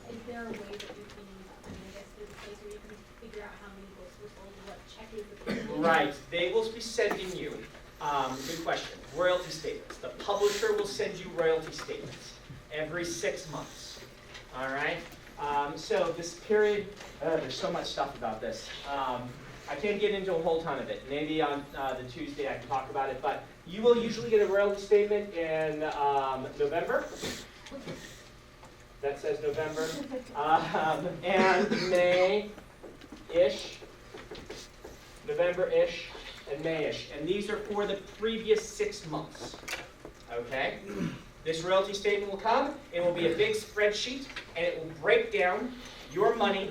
Is there a way that you can, I guess there's a place where you can figure out how many books were sold and what check is the Right. They will be sending you, good question, royalty statements. The publisher will send you royalty statements every 6 months. All right? So this period, there's so much stuff about this. I can't get into a whole ton of it. Maybe on the Tuesday I can talk about it, but you will usually get a royalty statement in November. That says November. And May-ish. November-ish and May-ish. And these are for the previous 6 months. Okay? This royalty statement will come. It will be a big spreadsheet, and it will break down your money,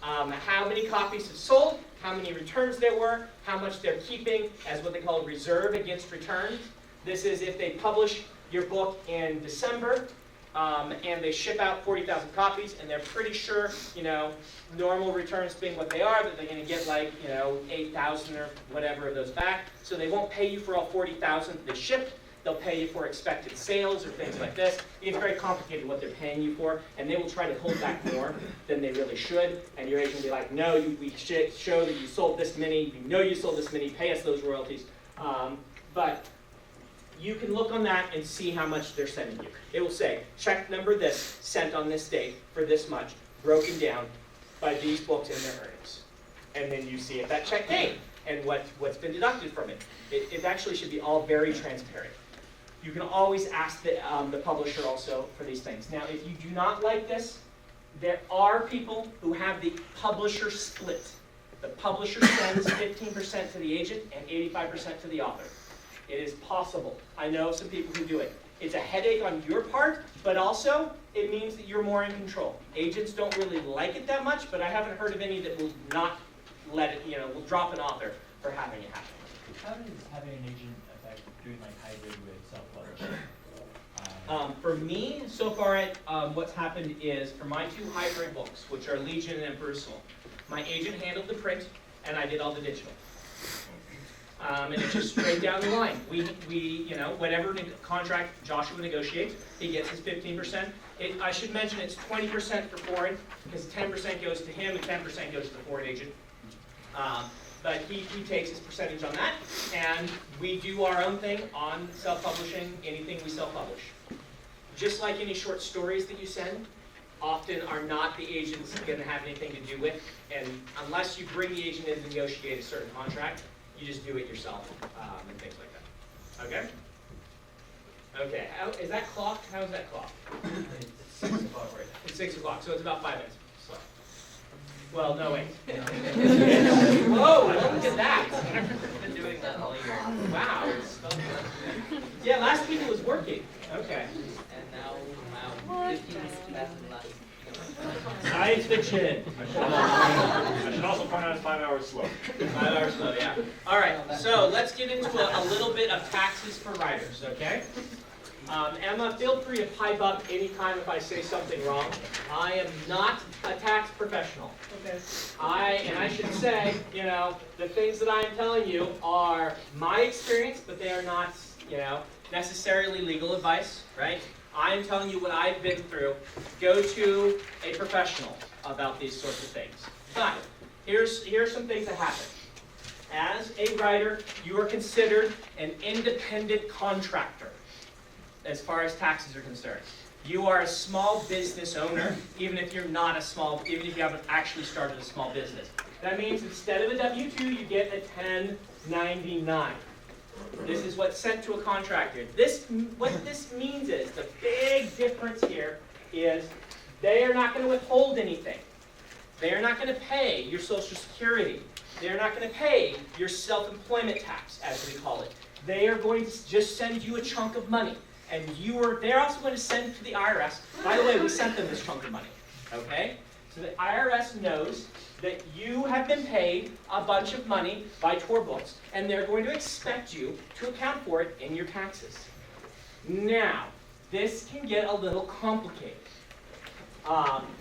how many copies have sold, how many returns there were, how much they're keeping as what they call reserve against returns. This is if they publish your book in December, and they ship out 40,000 copies, and they're pretty sure, normal returns being what they are, that they're going to get 8,000 or whatever of those back. So they won't pay you for all 40,000 they shipped. They'll pay you for expected sales or things like this. It's very complicated what they're paying you for, and they will try to hold back more than they really should. And your agent will be like, no, we show that you sold this many. You know you sold this many. Pay us those royalties. But you can look on that and see how much they're sending you. It will say, check number this, sent on this date for this much, broken down by these books and their earnings. And then you see if that check came and what's been deducted from it. It actually should be all very transparent. You can always ask the publisher also for these things. Now, if you do not like this, there are people who have the publisher split. The publisher sends 15% to the agent and 85% to the author. It is possible. I know some people who do it. It's a headache on your part, but also it means that you're more in control. Agents don't really like it that much, but I haven't heard of any that will not let it, will drop an author for having it happen. how does having an agent affect doing like hybrid with self-publishing? For me, so far, what's happened is for my 2 hybrid books, which are Legion and Emperor's Soul, my agent handled the print, and I did all the digital. And it's just straight down the line. We whatever contract Joshua negotiates, he gets his 15%. I should mention it's 20% for foreign, because 10% goes to him and 10% goes to the foreign agent. But he takes his percentage on that, and we do our own thing on self-publishing, anything we self-publish. Just like any short stories that you send, often are not the agents going to have anything to do with, and unless you bring the agent in to negotiate a certain contract, you just do it yourself, and things like that. Okay? Okay, is that clocked? How is that clocked? It's 6 o'clock right now. It's 6 o'clock, so it's about 5 minutes. So. Well, no, wait. Whoa, look at that. I've been doing that all year. Wow. Yeah, last week it was working. Okay. And now, wow, 15 minutes faster than last. Science fiction. I should also point out it's 5 hours slow. 5 hours slow, yeah. All right, so let's get into a little bit of taxes for writers, okay? Emma, feel free to pipe up anytime if I say something wrong. I am not a tax professional. Okay. And I should say, the things that I am telling you are my experience, but they are not, necessarily legal advice, right? I am telling you what I've been through. Go to a professional about these sorts of things. But here's some things that happen. As a writer, you are considered an independent contractor as far as taxes are concerned. You are a small business owner, even if you haven't actually started a small business. That means instead of a W-2, you get a 1099. This is what's sent to a contractor. What this means is, the big difference here is they are not going to withhold anything. They are not going to pay your Social Security. They are not going to pay your self-employment tax, as we call it. They are going to just send you a chunk of money. And they're also going to send to the IRS. By the way, we sent them this chunk of money. Okay? So the IRS knows that you have been paid a bunch of money by tour books, and they're going to expect you to account for it in your taxes. Now, this can get a little complicated.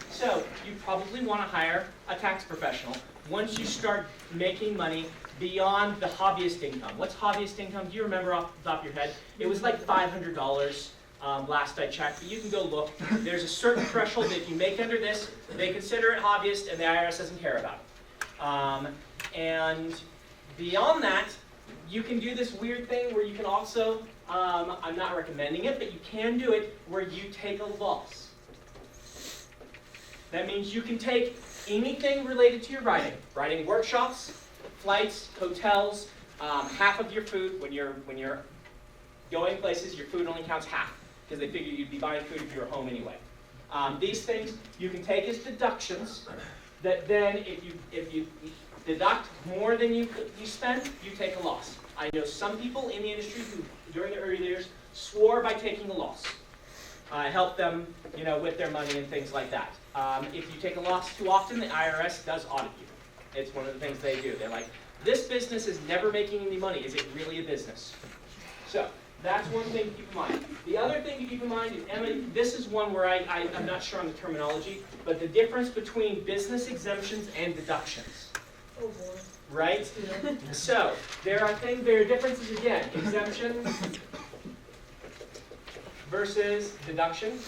So you probably want to hire a tax professional once you start making money beyond the hobbyist income. What's hobbyist income? Do you remember off the top of your head? It was like $500 last I checked, but you can go look. There's a certain threshold that if you make under this, they consider it hobbyist and the IRS doesn't care about it. And beyond that, you can do this weird thing where you can also, I'm not recommending it, but you can do it where you take a loss. That means you can take anything related to your writing workshops, flights, hotels, half of your food. When you're going places, your food only counts half because they figure you'd be buying food if you were home anyway. These things you can take as deductions. That then, if you deduct more than you spend, you take a loss. I know some people in the industry who, during the early years, swore by taking a loss. Help them, with their money and things like that. If you take a loss too often, the IRS does audit you. It's one of the things they do. They're like, this business is never making any money. Is it really a business? So that's one thing to keep in mind. The other thing to keep in mind is, Emma, this is one where I'm not sure on the terminology, but the difference between business exemptions and deductions. Oh boy. Right? Yeah. So there are differences again. Exemption versus deduction.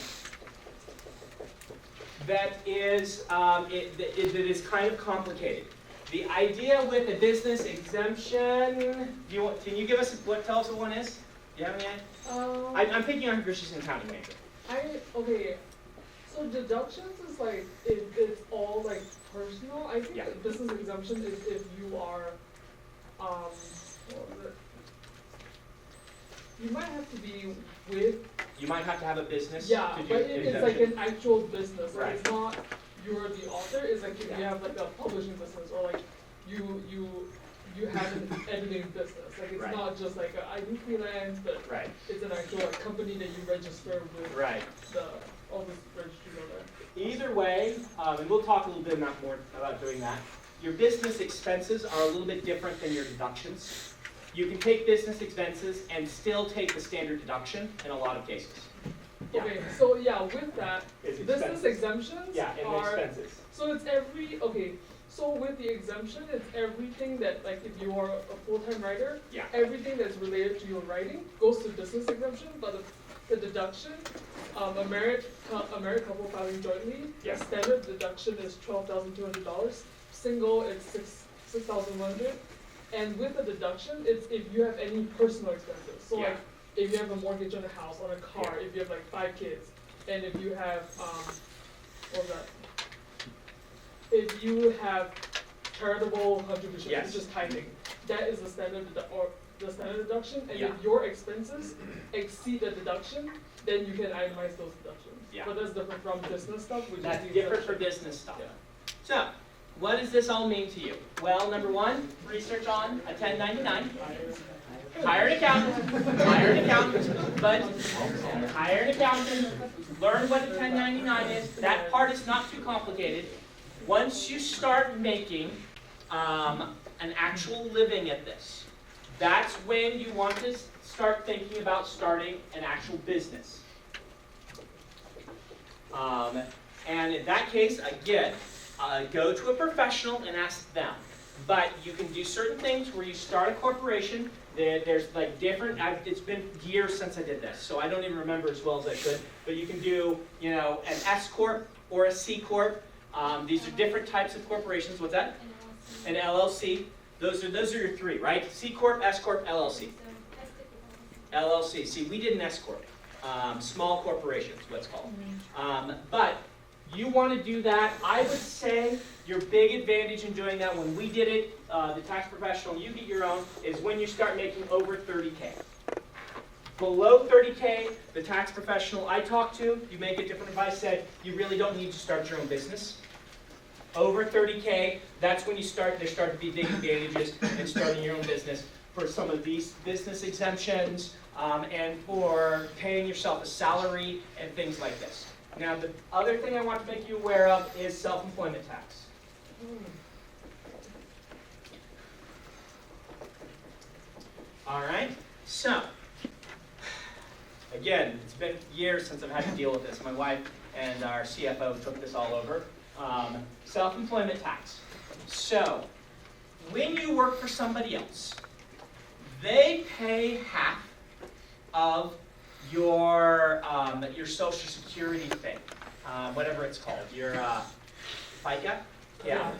That is kind of complicated. The idea with a business exemption, can you give us tell us what one is? Do you have any? I'm thinking on because she's an accounting major. Okay. So deductions is like it's all like personal. I think Yeah. that business exemption is if you are what was it? You might have to be with. You might have to have a business. Yeah, to do but it's like exemption. an actual business. Like Right. it's not you're the author. It's like if you Yeah. have like a publishing business or like you have an editing business. Like it's Right. not just like I do freelance, but Right. it's an actual like company that you register with Right. all this registries over there. Either way, and we'll talk a little bit more about doing that. Your business expenses are a little bit different than your deductions. You can take business expenses and still take the standard deduction in a lot of cases. Yeah. Okay, so yeah, with that, It's business expenses. exemptions Yeah, and the are, expenses. so it's so with the exemption, it's everything that, like, if you are a full-time writer, Yeah. everything that's related to your writing goes to business exemption, but the deduction, a married couple filing jointly, Yeah. standard deduction is $12,200. Single, it's $6,100. And with the deduction, it's if you have any personal expenses. So Yeah. like, if you have a mortgage on a house, on a car, if you have like 5 kids, and if you have, what was that? If you have charitable contributions, Yes. it's just tithing, that is the standard deduction, and Yeah. if your expenses exceed the deduction, then you can itemize those deductions. Yeah. But that's different from business stuff, which That's is the different for exemption. business stuff. Yeah. So, what does this all mean to you? Well, number one, research on a 1099. Hire an accountant, but hire an accountant, learn what a 1099 is. That part is not too complicated. Once you start making an actual living at this, that's when you want to start thinking about starting an actual business. And in that case, again, go to a professional and ask them. But you can do certain things where you start a corporation. There's like different, it's been years since I did this, so I don't even remember as well as I should. But you can do, an S Corp or a C Corp. These are different types of corporations. What's that? An LLC. Those are your three, right? C Corp, S Corp, LLC. LLC. See, we did an S Corp. Small corporations, what's called. But you want to do that. I would say your big advantage in doing that, when we did it, the tax professional, you get your own, is when you start making over 30K. Below 30K, the tax professional I talked to, you may get different advice, said you really don't need to start your own business. Over 30K, that's when there start to be big advantages in starting your own business for some of these business exemptions and for paying yourself a salary and things like this. Now, the other thing I want to make you aware of is self-employment tax. All right, so, again, it's been years since I've had to deal with this. My wife and our CFO took this all over. Self-employment tax. So, when you work for somebody else, they pay half of your Social Security thing, whatever it's called, your FICA. Yeah,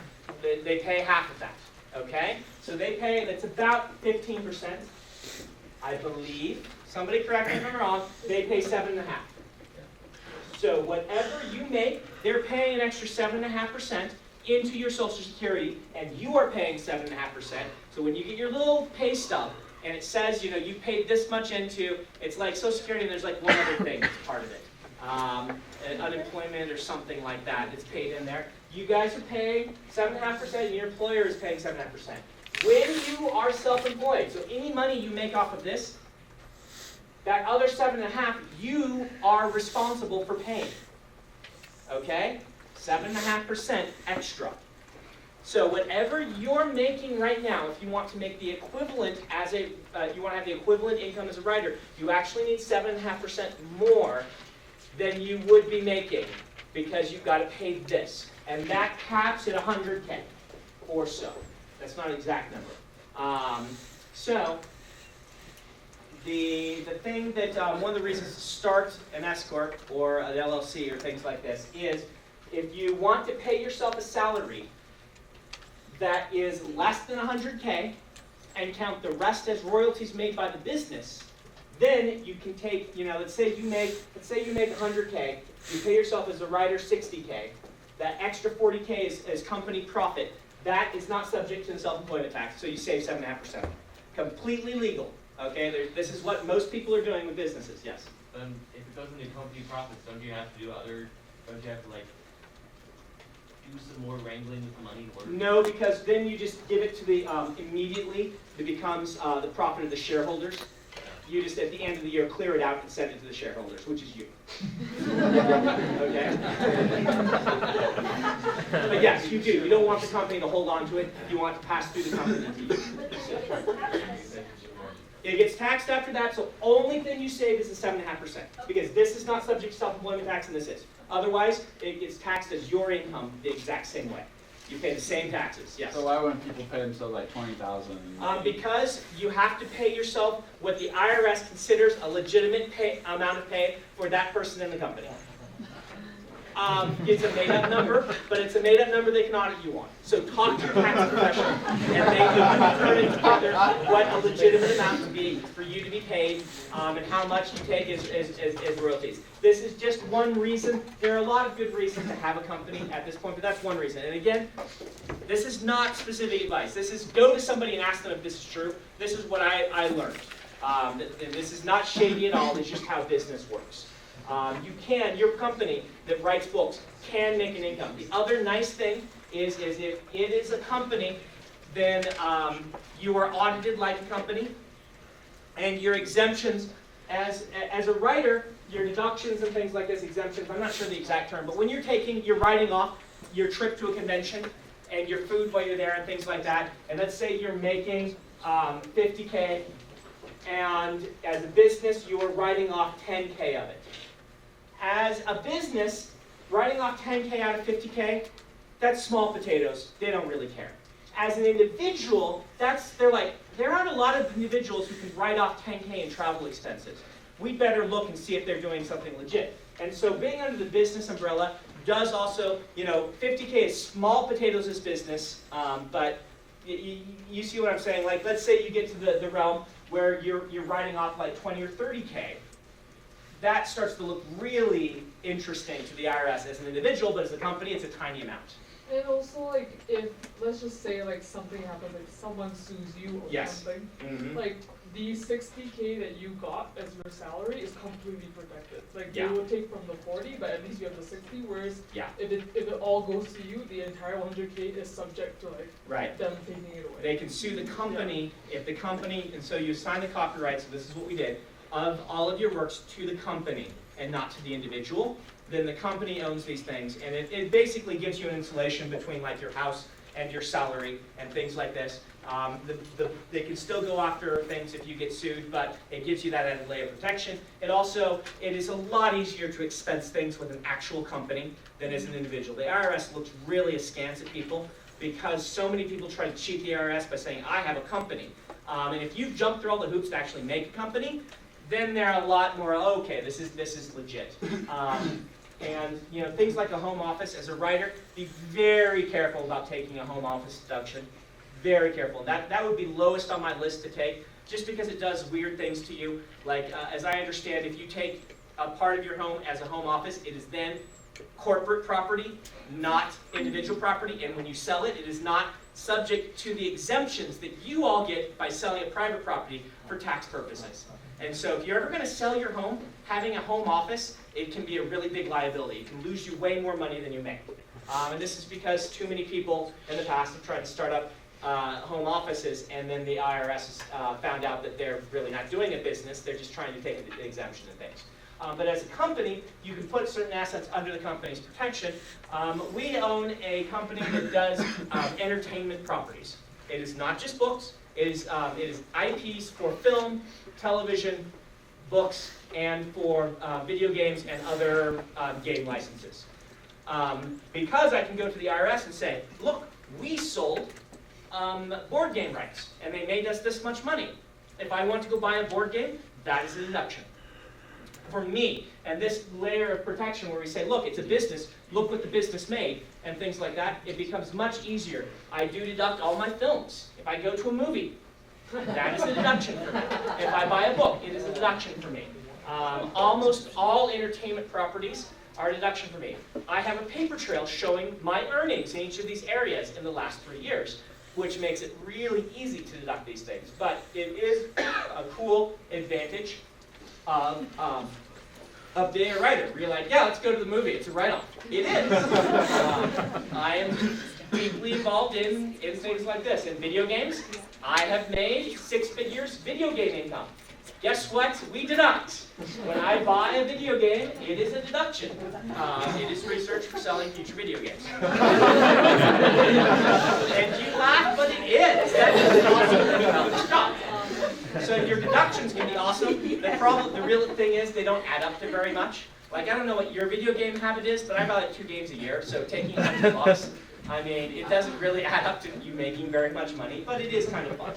they pay half of that. Okay, so they pay. That's about 15%, I believe. Somebody correct me if I'm wrong. They pay 7.5%. So whatever you make, they're paying an extra 7.5% into your Social Security, and you are paying 7.5%. So when you get your little pay stub, and it says, you paid this much into, it's like Social Security, and there's like one other thing that's part of it. Unemployment or something like that, it's paid in there. You guys are paying 7.5%, and your employer is paying 7.5%. When you are self-employed, so any money you make off of this, that other 7.5%, you are responsible for paying. Okay? 7.5% extra. So whatever you're making right now, if you want to make the equivalent as you want to have the equivalent income as a writer, you actually need 7.5% more than you would be making because you've got to pay this. And that caps at 100K or so. That's not an exact number. So the thing that, one of the reasons to start an S Corp or an LLC or things like this is if you want to pay yourself a salary that is less than 100K and count the rest as royalties made by the business, then you can take, let's say you make 100K, you pay yourself as a writer 60K, that extra 40K is company profit. That is not subject to the self-employment tax, so you save 7.5%. Completely legal. Okay, this is what most people are doing with businesses. Yes. If it goes into company profits, don't you have to do some more wrangling with the money? Or No, because then you just give it to the immediately. It becomes the profit of the shareholders. You just at the end of the year clear it out and send it to the shareholders, which is you. Okay. But yes, you do. You don't want the company to hold on to it. You want to pass through the company to you. It gets taxed after that, so only thing you save is the 7.5%. Because this is not subject to self-employment tax and this is. Otherwise, it gets taxed as your income the exact same way. You pay the same taxes, yes. So why wouldn't people pay themselves like 20,000? Because you have to pay yourself what the IRS considers a legitimate amount of pay for that person in the company. It's a made-up number, but it's a made-up number they can audit you on. So talk to your tax professional, and they can determine together what a legitimate amount to be for you to be paid, and how much you take as royalties. This is just one reason. There are a lot of good reasons to have a company at this point, but that's one reason. And again, this is not specific advice. This is go to somebody and ask them if this is true. This is what I learned. This is not shady at all. It's just how business works. Your company that writes books can make an income. The other nice thing is if it is a company, then you are audited like a company, and your exemptions, as a writer, your deductions and things like this, exemptions, I'm not sure the exact term, but when you're writing off your trip to a convention and your food while you're there and things like that, and let's say you're making $50K, and as a business, you are writing off $10K of it. As a business, writing off $10K out of $50K, that's small potatoes. They don't really care. As an individual, there aren't a lot of individuals who can write off $10K in travel expenses. We better look and see if they're doing something legit. And so being under the business umbrella does also, 50K is small potatoes as business, but you see what I'm saying? Like, let's say you get to the realm where you're writing off like 20 or 30K. That starts to look really interesting to the IRS as an individual, but as a company, it's a tiny amount. And also, like, if, let's just say, like, something happens, like, someone sues you or something, like, the 60K that you got as your salary is completely protected. Like, they will take from the 40, but at least you have the 60, whereas if it all goes to you, the entire 100K is subject to, like, them taking it away. They can sue the company if the company, and so you sign the copyright, so this is what we did, of all of your works to the company and not to the individual. Then the company owns these things, and it basically gives you an insulation between like your house and your salary and things like this. They can still go after things if you get sued, but it gives you that added layer of protection. It is a lot easier to expense things with an actual company than as an individual. The IRS looks really askance at people because so many people try to cheat the IRS by saying, I have a company. And if you've jumped through all the hoops to actually make a company, then they're a lot more, okay, this is legit. And things like a home office, as a writer, be very careful about taking a home office deduction. Very careful. That would be lowest on my list to take, just because it does weird things to you. Like, as I understand, if you take a part of your home as a home office, it is then corporate property, not individual property. And when you sell it, it is not subject to the exemptions that you all get by selling a private property for tax purposes. And so if you're ever going to sell your home, having a home office, it can be a really big liability. It can lose you way more money than you make. And this is because too many people in the past have tried to start up home offices, and then the IRS has found out that they're really not doing a business. They're just trying to take an exemption and things. But as a company, you can put certain assets under the company's protection. We own a company that does entertainment properties. It is not just books. It is IPs for film, television, books, and for video games and other game licenses. Because I can go to the IRS and say, look, we sold board game rights, and they made us this much money. If I want to go buy a board game, that is a deduction. For me, and this layer of protection where we say, look, it's a business, look what the business made, and things like that, it becomes much easier. I do deduct all my films. If I go to a movie, that is a deduction for me. If I buy a book, it is a deduction for me. Almost all entertainment properties are a deduction for me. I have a paper trail showing my earnings in each of these areas in the last 3 years, which makes it really easy to deduct these things. But it is a cool advantage of being a writer. Where you're like, yeah, let's go to the movie. It's a write-off. It is. I am deeply involved in things like this. In video games, I have made 6 figures video game income. Guess what? We deduct. When I buy a video game, it is a deduction. It is research for selling future video games. And you laugh, but it is. That is an awesome thing about the stuff. So your deductions can be awesome. The real thing is they don't add up to very much. Like, I don't know what your video game habit is, but I buy like 2 games a year, so taking $100, I mean, it doesn't really add up to you making very much money, but it is kind of fun.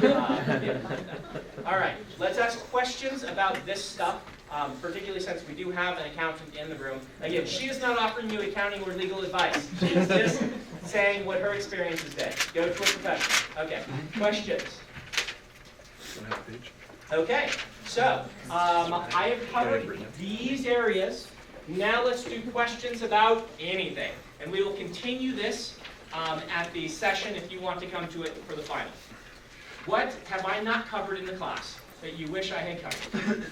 Yeah. All right, let's ask questions about this stuff, particularly since we do have an accountant in the room. Again, she is not offering you accounting or legal advice. She is just saying what her experience has been. Go to a professional. Okay, questions? Okay, so I have covered these areas. Now let's do questions about anything. And we will continue this at the session if you want to come to it for the final. What have I not covered in the class that you wish I had covered?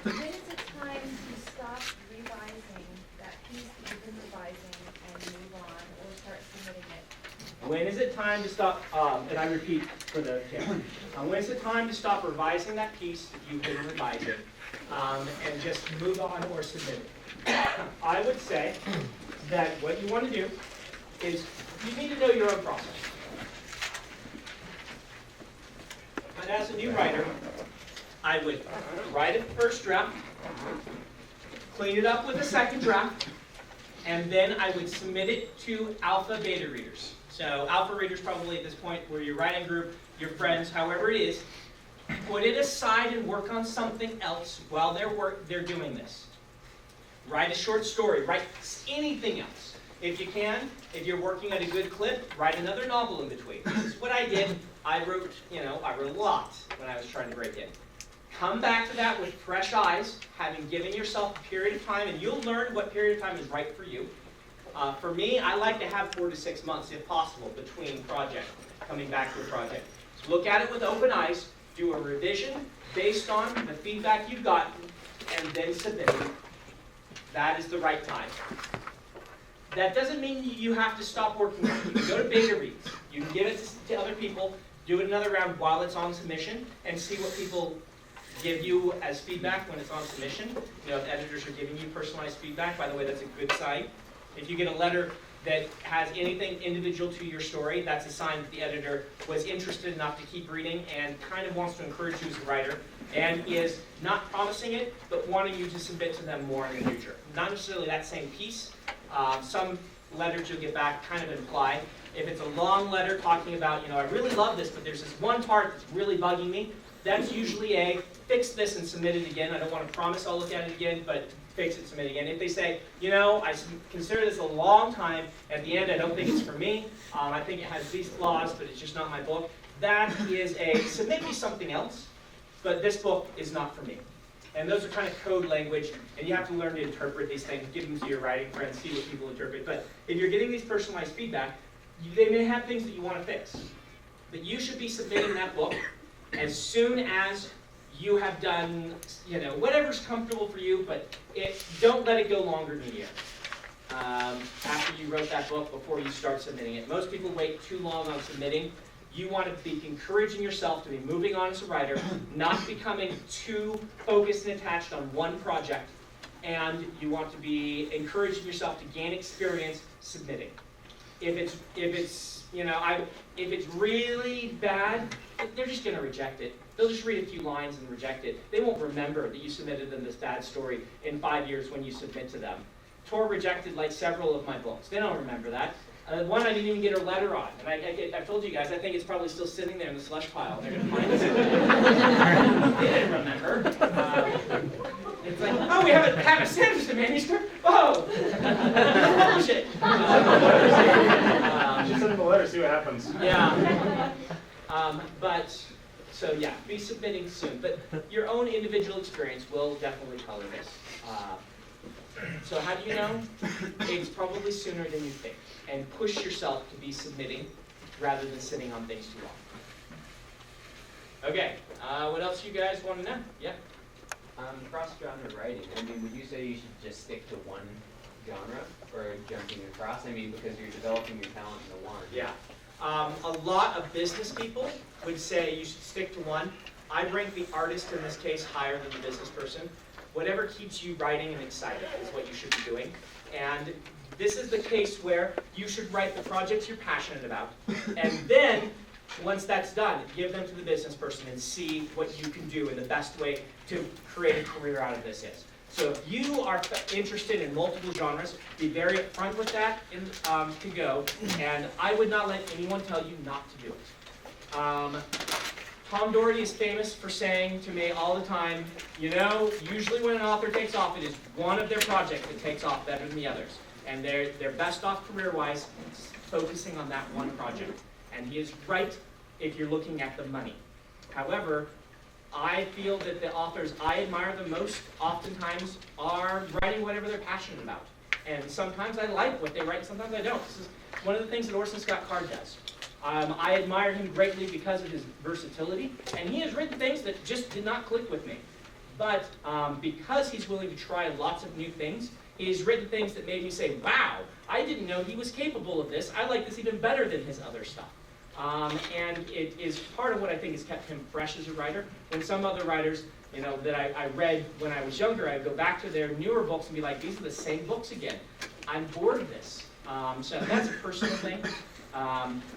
When is it time to stop revising that piece that you've been revising and move on or start submitting it? When is it time to stop, and I repeat for the camera, when is it time to stop revising that piece that you've been revising and just move on or submit it? I would say that what you want to do is you need to know your own process. But as a new writer, I would write a first draft, clean it up with a second draft, and then I would submit it to alpha beta readers. So alpha readers probably at this point where your writing group, your friends, however it is, put it aside and work on something else while they're doing this. Write a short story, write anything else. If you can, if you're working at a good clip, write another novel in between. This is what I did. I wrote a lot when I was trying to break in. Come back to that with fresh eyes, having given yourself a period of time, and you'll learn what period of time is right for you. For me, I like to have 4 to 6 months, if possible, between projects, coming back to a project. So look at it with open eyes, do a revision based on the feedback you've gotten, and then submit it. That is the right time. That doesn't mean you have to stop working on it. You can go to beta reads. You can give it to other people, do it another round while it's on submission, and see what people give you as feedback when it's on submission. If editors are giving you personalized feedback, by the way, that's a good sign. If you get a letter that has anything individual to your story, that's a sign that the editor was interested enough to keep reading and kind of wants to encourage you as a writer, and is not promising it, but wanting you to submit to them more in the future. Not necessarily that same piece. Some letters you'll get back kind of imply. If it's a long letter talking about, I really love this, but there's this one part that's really bugging me, that's usually a fix this and submit it again. I don't want to promise I'll look at it again, but fix it, submit it again. If they say, I consider this a long time, at the end I don't think it's for me, I think it has these flaws, but it's just not my book, that is a submit me something else, but this book is not for me. And those are kind of code language, and you have to learn to interpret these things, give them to your writing friends, see what people interpret. But if you're getting these personalized feedback, they may have things that you want to fix. But you should be submitting that book as soon as you have done, whatever's comfortable for you, but don't let it go longer than a year after you wrote that book before you start submitting it. Most people wait too long on submitting. You want to be encouraging yourself to be moving on as a writer, not becoming too focused and attached on one project, and you want to be encouraging yourself to gain experience submitting. If it's really bad, they're just going to reject it. They'll just read a few lines and reject it. They won't remember that you submitted them this bad story in 5 years when you submit to them. Tor rejected like several of my books. They don't remember that. One I didn't even get a letter on. And I've told you guys, I think it's probably still sitting there in the slush pile. And they're going to find it. They didn't remember. It's like, oh, we have a Sanderson manuscript? Whoa! Bullshit. Just send them a letter, see what happens. Yeah. So yeah, be submitting soon. But your own individual experience will definitely color this. So how do you know? It's probably sooner than you think. And push yourself to be submitting rather than sitting on things too long. Okay, what else you guys want to know? Yeah? Cross-genre writing, would you say you should just stick to one genre or jumping across? Because you're developing your talent in the one. Yeah. A lot of business people would say you should stick to one. I rank the artist in this case higher than the business person. Whatever keeps you writing and excited is what you should be doing. And this is the case where you should write the projects you're passionate about. And then, once that's done, give them to the business person and see what you can do and the best way to create a career out of this is. So if you are interested in multiple genres, be very upfront with that to go. And I would not let anyone tell you not to do it. Tom Doherty is famous for saying to me all the time, you know, usually when an author takes off, it is one of their projects that takes off better than the others. And they're best off career-wise focusing on that one project. And he is right if you're looking at the money. However, I feel that the authors I admire the most oftentimes are writing whatever they're passionate about. And sometimes I like what they write, sometimes I don't. This is one of the things that Orson Scott Card does. I admire him greatly because of his versatility, and he has written things that just did not click with me. But because he's willing to try lots of new things, he's written things that made me say, wow, I didn't know he was capable of this. I like this even better than his other stuff. And it is part of what I think has kept him fresh as a writer. When some other writers, you know, that I read when I was younger, I'd go back to their newer books and be like, these are the same books again. I'm bored of this. So that's a personal thing.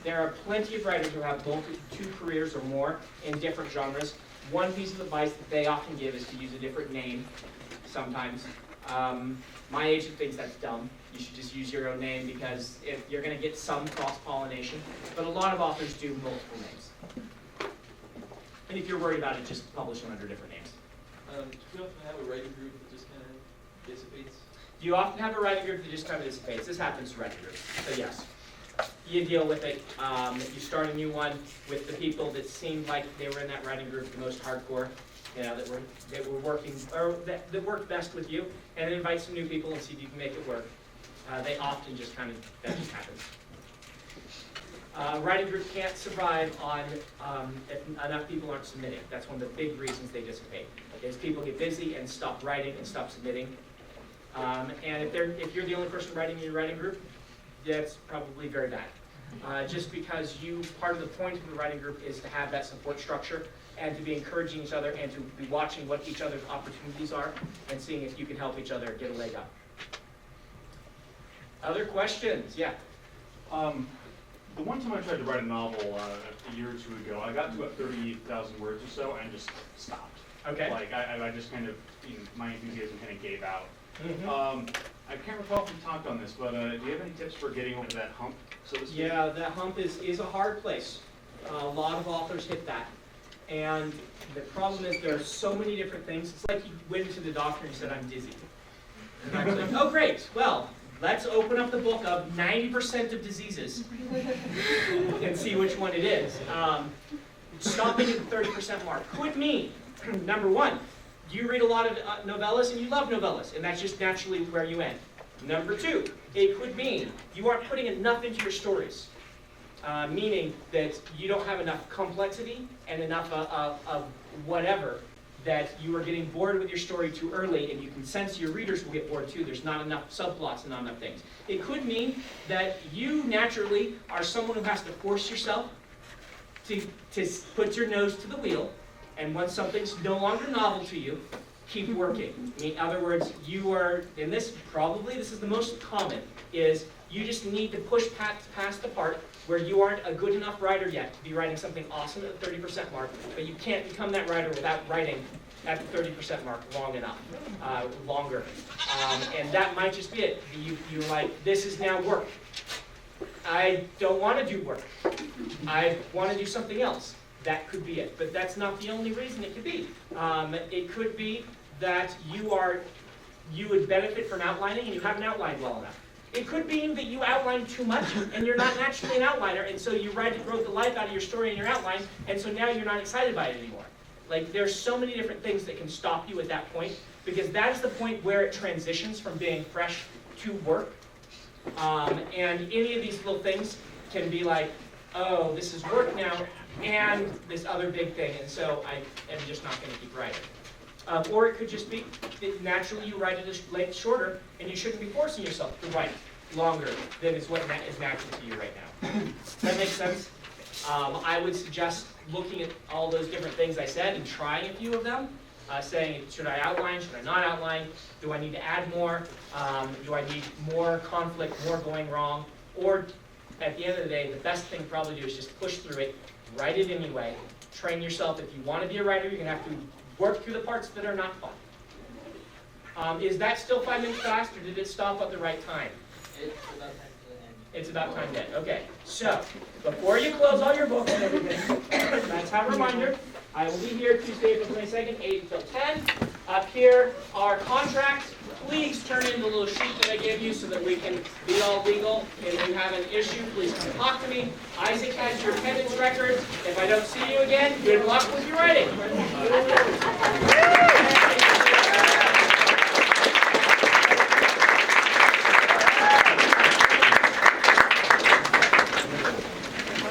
There are plenty of writers who have both 2 careers or more in different genres. One piece of advice that they often give is to use a different name sometimes. My agent thinks that's dumb. You should just use your own name because if you're going to get some cross-pollination. But a lot of authors do multiple names. And if you're worried about it, just publish them under different names. Do you often have a writing group that just kind of dissipates? Do you often have a writing group that just kind of dissipates? This happens to writing groups, so yes. You deal with it. You start a new one with the people that seemed like they were in that writing group the most hardcore, you know, that were working, or that worked best with you, and then invite some new people and see if you can make it work. They often just kind of, that just happens. Writing group can't survive on if enough people aren't submitting. That's one of the big reasons they dissipate, is people get busy and stop writing and stop submitting. And if you're the only person writing in your writing group, that's probably very bad. Just because part of the point of the writing group is to have that support structure and to be encouraging each other and to be watching what each other's opportunities are and seeing if you can help each other get a leg up. Other questions? Yeah. The one time I tried to write a novel a year or 2 ago, I got to about 30,000 words or so and just stopped. Okay. Like I just kind of, my enthusiasm kind of gave out. Mm-hmm. I can't recall if we talked on this, but do you have any tips for getting over that hump, so to speak? Yeah, that hump is a hard place. A lot of authors hit that. And the problem is there are so many different things. It's like you went to the doctor and said, I'm dizzy. And I was like, oh great, well, let's open up the book of 90% of diseases and see which one it is. Stopping at the 30% mark could mean, number one, you read a lot of novellas and you love novellas, and that's just naturally where you end. Number two, it could mean you aren't putting enough into your stories, meaning that you don't have enough complexity and enough of whatever, that you are getting bored with your story too early, and you can sense your readers will get bored too. There's not enough subplots and not enough things. It could mean that you naturally are someone who has to force yourself to put your nose to the wheel, and when something's no longer novel to you, keep working. In other words, you are, and this is the most common, is you just need to push past the part where you aren't a good enough writer yet to be writing something awesome at the 30% mark, but you can't become that writer without writing at the 30% mark long enough, longer. And that might just be it. You're like, this is now work. I don't want to do work. I want to do something else. That could be it, but that's not the only reason it could be. It could be that you would benefit from outlining and you haven't outlined well enough. It could be that you outline too much and you're not naturally an outliner, and so you wrote the life out of your story in your outline, and so now you're not excited by it anymore. Like, there's so many different things that can stop you at that point, because that is the point where it transitions from being fresh to work. And any of these little things can be like, oh, this is work now, and this other big thing, and so I am just not going to keep writing. Or it could just be that naturally you write it shorter, and you shouldn't be forcing yourself to write longer than is what is natural to you right now. Does that make sense? I would suggest looking at all those different things I said and trying a few of them, saying, should I outline, should I not outline, do I need to add more, do I need more conflict, more going wrong, or at the end of the day, the best thing to probably do is just push through it, write it anyway, train yourself. If you want to be a writer, you're going to have to work through the parts that are not fun. Is that still 5 minutes fast, or did it stop at the right time? It's about time to end. It's about time to end. Okay, so before you close all your books and everything, let's have a reminder. I will be here Tuesday, April 22nd, 8 until 10. Up here are contracts. Please turn in the little sheet that I gave you so that we can be all legal. If you have an issue, please come talk to me. Isaac has your attendance records. If I don't see you again, good luck with your writing.